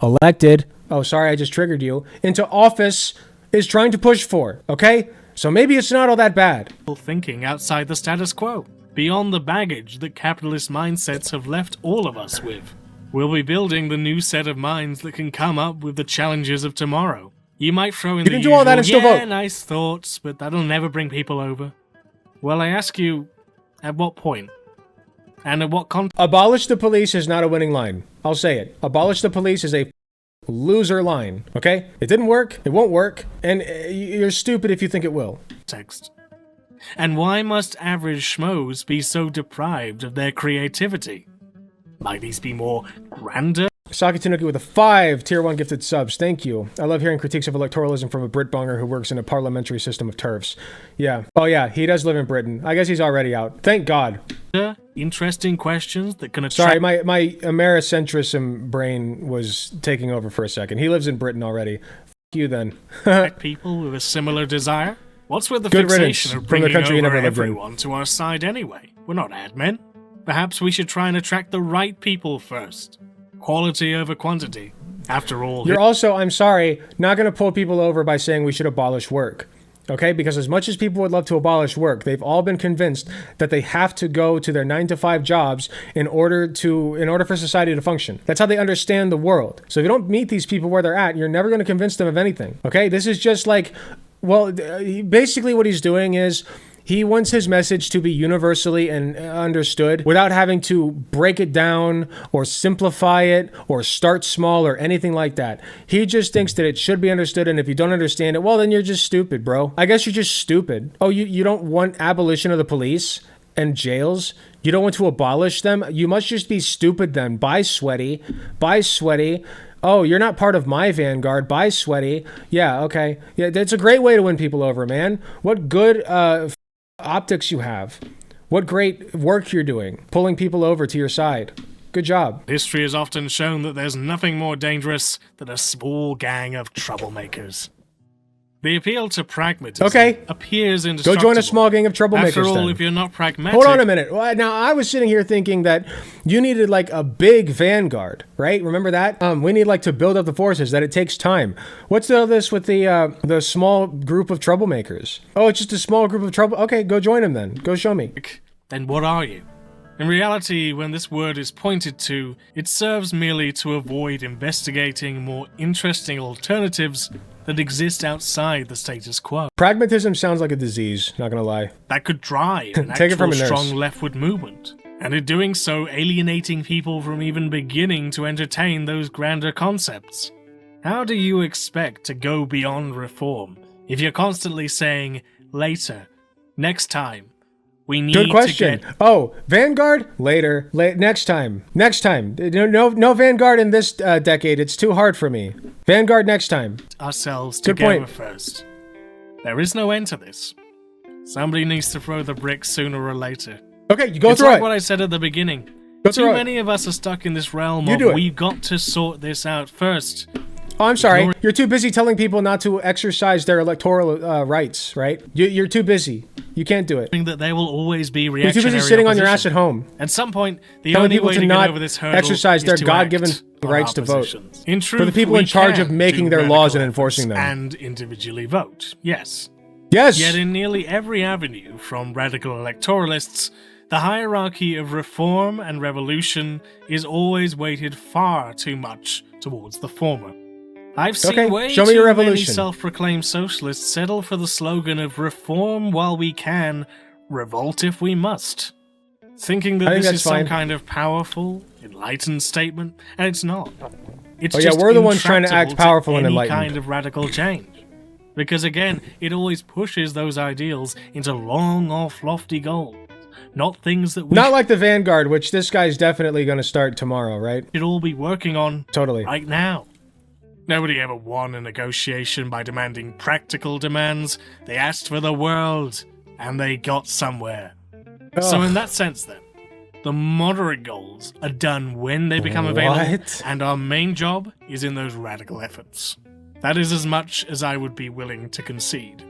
elected, oh, sorry, I just triggered you, into office is trying to push for, okay? So maybe it's not all that bad. Thinking outside the status quo, beyond the baggage that capitalist mindsets have left all of us with. We'll be building the new set of minds that can come up with the challenges of tomorrow. You might throw in the usual, all that and still vote. Nice thoughts, but that'll never bring people over. Well, I ask you, at what point? And at what context? Abolish the police is not a winning line. I'll say it. Abolish the police is a loser line, okay? It didn't work, it won't work, and you're stupid if you think it will. And why must average schmoes be so deprived of their creativity? Might these be more grander? Saki Tanuki with a 5 tier 1 gifted subs. Thank you. I love hearing critiques of electoralism from a Brit bonger who works in a parliamentary system of turfs. Yeah. Oh yeah, he does live in Britain. I guess he's already out. Thank God. Interesting questions that can attract... Sorry, my Americentrism brain was taking over for a second. He lives in Britain already. F you then. people with a similar desire? What's with the Good fixation of bringing country over you never lived in. everyone to our side anyway? We're not ad men. Perhaps we should try and attract the right people first. Quality over quantity. After all... You're also, I'm sorry, not going to pull people over by saying we should abolish work. Okay? Because as much as people would love to abolish work, they've all been convinced that they have to go to their 9-to-5 jobs in order for society to function. That's how they understand the world. So if you don't meet these people where they're at, you're never going to convince them of anything. Okay? This is just like, well, basically what he's doing is he wants his message to be universally and understood without having to break it down or simplify it or start small or anything like that. He just thinks that it should be understood, and if you don't understand it, well, then you're just stupid, bro. I guess you're just stupid. Oh, you don't want abolition of the police and jails? You don't want to abolish them? You must just be stupid then. Bye, sweaty. Bye, sweaty. Oh, you're not part of my vanguard. Bye, sweaty. Yeah, okay. Yeah, that's a great way to win people over, man. What good optics you have. What great work you're doing, pulling people over to your side. Good job. History has often shown that there's nothing more dangerous than a small gang of troublemakers. The appeal to pragmatism appears indestructible. Go join a small gang of troublemakers. After all, then. If you're not pragmatic... Hold on a minute. Now, I was sitting here thinking that you needed like a big vanguard, right? Remember that? We need like to build up the forces, that it takes time. What's all this with the small group of troublemakers? Oh, it's just a small group of trouble... Okay, go join them then. Go show me. Then what are you? In reality, when this word is pointed to, it serves merely to avoid investigating more interesting alternatives that exist outside the status quo. Pragmatism sounds like a disease, not gonna lie. That could drive an Take it from actual a nurse. strong leftward movement. and in doing so alienating people from even beginning to entertain those grander concepts. How do you expect to go beyond reform if you're constantly saying, later, next time, we need Good question. to get... Oh, Vanguard? Later. Next time. Next time. No Vanguard in this decade. It's too hard for me. Vanguard next time. Ourselves Good together point. first. There is no end to this. Somebody needs to throw the brick sooner or later. Okay, you go it's through like it. what I said at the beginning. Go Too through many of us are stuck in this realm You of do it. we've got to sort this out first. Oh, I'm sorry. You're too busy telling people not to exercise their electoral rights, right? You're too busy. You can't do it. That there will always be You're reactionary too busy sitting on your ass opposition. at home. At some point, the Telling only people way to to get not over this hurdle exercise is their to God-given act rights on to our vote. positions. In truth, For the people we in charge of can making do their laws and radical enforcing them. and individually vote. Yes. Yes. Yet in nearly every avenue, from radical electoralists, the hierarchy of reform and revolution is always weighted far too much towards the former. I've seen way show me too your many revolution. self-proclaimed socialists settle for the slogan of reform while we can, revolt if we must. Thinking that this is some kind of powerful, enlightened statement, and it's not. It's just we're the ones trying to act intractable powerful and any enlightened. kind of radical change. Because again, it always pushes those ideals into long off lofty goals, not things that we Not like the Vanguard, which this guy's definitely going to start tomorrow, right? should all be working on Totally. right now. Nobody ever won a negotiation by demanding practical demands. They asked for the world, and they got somewhere. So in that sense then, the moderate goals are done when they become available, What? and our main job is in those radical efforts. That is as much as I would be willing to concede.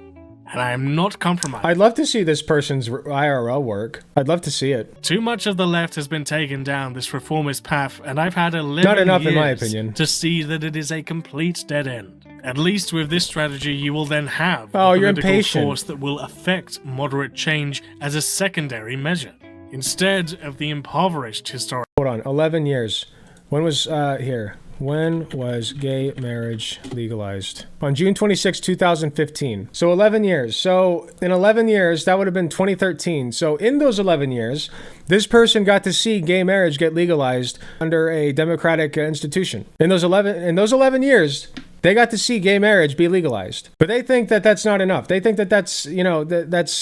And I am not compromised. I'd love to see this person's IRL work. I'd love to see it. Too much of the left has been taken down this reformist path, and I've had 11 Not enough, years in my opinion. to see that it is a complete dead end. At least with this strategy, you will then have Oh, a you're political impatient. force that will affect moderate change as a secondary measure, instead of the impoverished historic. Hold on. 11 years. When was, here. When was gay marriage legalized? On June 26, 2015. So 11 years. So in 11 years, that would have been 2013. So in those 11 years, this person got to see gay marriage get legalized under a democratic institution. In those 11 years, they got to see gay marriage be legalized. But they think that that's not enough. They think that that's, that's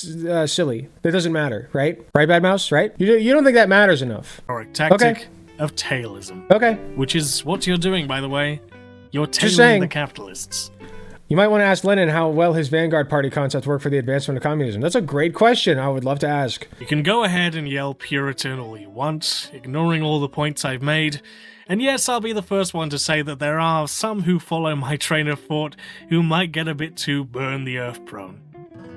silly. That doesn't matter, right? Right, Bad Mouse, right? You don't think that matters enough. tactic of tailism. Okay. Which is what you're doing, by the way. You're Just tailing saying. the capitalists. You might want to ask Lenin how well his Vanguard Party concept worked for the advancement of communism. That's a great question. I would love to ask. You can go ahead and yell Puritan all you want, ignoring all the points I've made. And yes, I'll be the first one to say that there are some who follow my train of thought who might get a bit too burn the earth prone.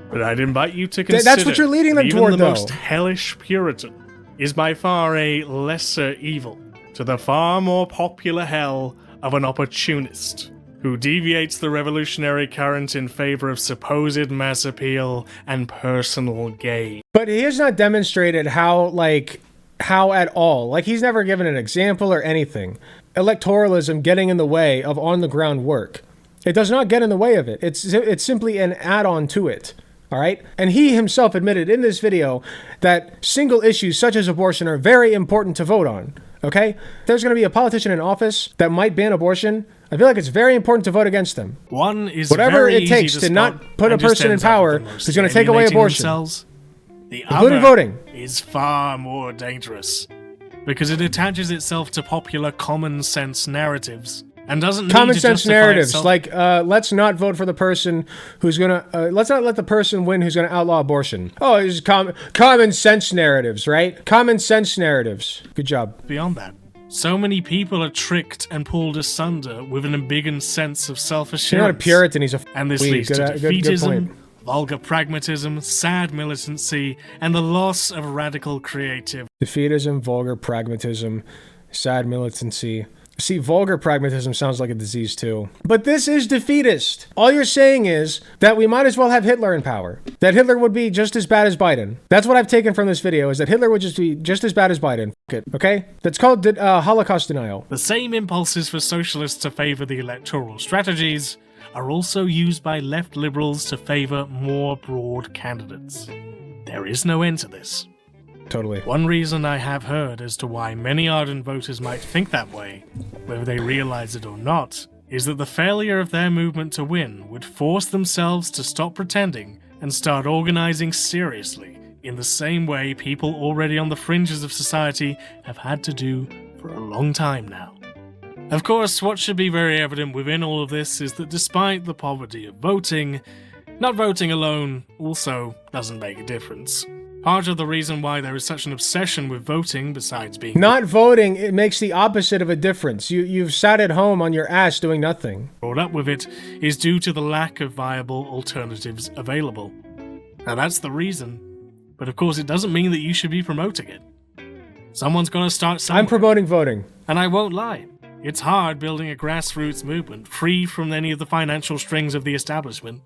But I'd invite you to consider That's what you're leading them that even toward, the though. most hellish Puritan is by far a lesser evil to the far more popular hell of an opportunist who deviates the revolutionary current in favor of supposed mass appeal and personal gain. But he has not demonstrated how at all. Like, he's never given an example or anything. Electoralism getting in the way of on-the-ground work. It does not get in the way of it. It's simply an add-on to it. All right? And he himself admitted in this video that single issues such as abortion are very important to vote on. Okay? If there's going to be a politician in office that might ban abortion, I feel like it's very important to vote against them. One is whatever very it takes easy to not spot put a and just person in ends up power with the most who's going to take away alienating abortion. themselves. The Including other voting. is far more dangerous because it attaches itself to popular common sense narratives and doesn't need Common to sense justify narratives, itself. like let's not vote for the person who's gonna. Let's not let the person win who's gonna outlaw abortion. Oh, it's common sense narratives, right? Common sense narratives. Good job. Beyond that, so many people are tricked and pulled asunder with an ambiguous sense of self-assurance. You're not a Puritan. He's a And this weed. leads to Good defeatism, point. vulgar pragmatism, sad militancy, and the loss of radical creativity. Defeatism, vulgar pragmatism, sad militancy. See, vulgar pragmatism sounds like a disease too. But this is defeatist. All you're saying is that we might as well have Hitler in power. That Hitler would be just as bad as Biden. That's what I've taken from this video, is that Hitler would just be just as bad as Biden. F it, okay? That's called Holocaust denial. The same impulses for socialists to favor the electoral strategies are also used by left liberals to favor more broad candidates. There is no end to this. totally. One reason I have heard as to why many ardent voters might think that way, whether they realize it or not, is that the failure of their movement to win would force themselves to stop pretending and start organizing seriously in the same way people already on the fringes of society have had to do for a long time now. Of course, what should be very evident within all of this is that despite the poverty of voting, not voting alone also doesn't make a difference. Part of the reason why there is such an obsession with voting, besides being not voting, it makes the opposite of a difference. You've sat at home on your ass doing nothing. Brought up with it is due to the lack of viable alternatives available. Now that's the reason, but of course it doesn't mean that you should be promoting it. Someone's got to start somewhere. I'm promoting voting. And I won't lie, it's hard building a grassroots movement free from any of the financial strings of the establishment,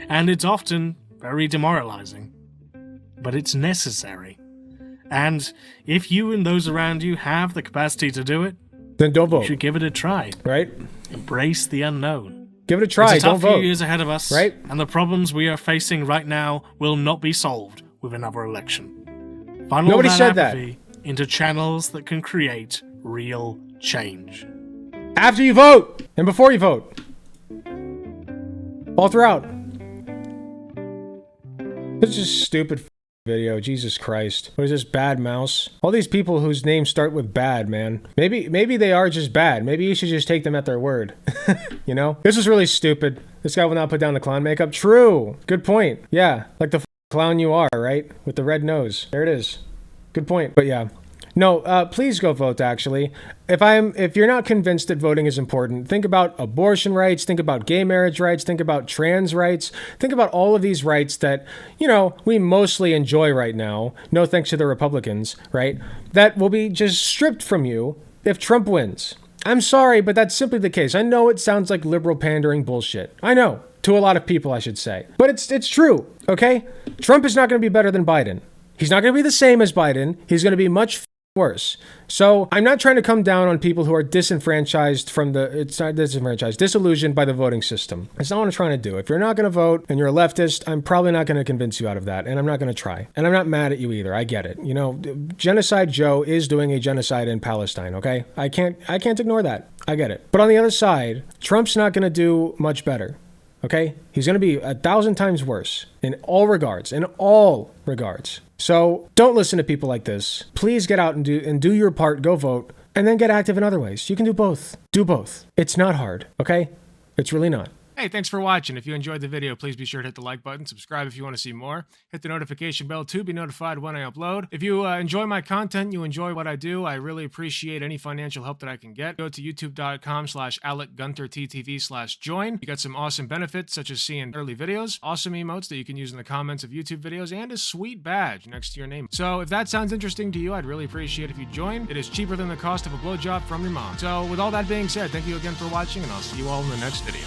and it's often very demoralizing. But it's necessary. And if you and those around you have the capacity to do it, then don't vote. You should give it a try. Right? Embrace the unknown. Give it a try. It's a don't tough vote. few years ahead of us, right? And the problems we are facing right now will not be solved with another election. Funnel Nobody that said apathy into channels that can create real change. After you vote and before you vote. All throughout. This is just stupid video. Jesus Christ. What is this, Bad Mouse? All these people whose names start with bad, man. Maybe they are just bad. Maybe you should just take them at their word. You know? This is really stupid. This guy will not put down the clown makeup. True. Good point. Yeah. Like the clown you are, right? With the red nose. There it is. Good point. But yeah. No, please go vote, actually. If you're not convinced that voting is important, think about abortion rights, think about gay marriage rights, think about trans rights, think about all of these rights that, you know, we mostly enjoy right now, no thanks to the Republicans, right? That will be just stripped from you if Trump wins. I'm sorry, but that's simply the case. I know it sounds like liberal pandering bullshit. I know. To a lot of people, I should say. But it's true, okay? Trump is not going to be better than Biden. He's not going to be the same as Biden. He's going to be much worse. So I'm not trying to come down on people who are disenfranchised disillusioned by the voting system. That's not what I'm trying to do. If you're not going to vote and you're a leftist, I'm probably not going to convince you out of that, and I'm not going to try. And I'm not mad at you either. I get it. You know, Genocide Joe is doing a genocide in Palestine, okay? I can't ignore that. I get it. But on the other side, Trump's not going to do much better. Okay? He's going to be 1,000 times worse in all regards. So don't listen to people like this. Please get out and do your part. Go vote. And then get active in other ways. You can do both. Do both. It's not hard. Okay? It's really not. Hey, thanks for watching. If you enjoyed the video, please be sure to hit the like button, subscribe if you want to see more, hit the notification bell to be notified when I upload. If you enjoy my content, you enjoy what I do, I really appreciate any financial help that I can get. Go to youtube.com/AlecGunterTTV/join. You got some awesome benefits, such as seeing early videos, awesome emotes that you can use in the comments of YouTube videos, and a sweet badge next to your name. So if that sounds interesting to you, I'd really appreciate if you join. It is cheaper than the cost of a blowjob from your mom. So with all that being said, thank you again for watching, and I'll see you all in the next video.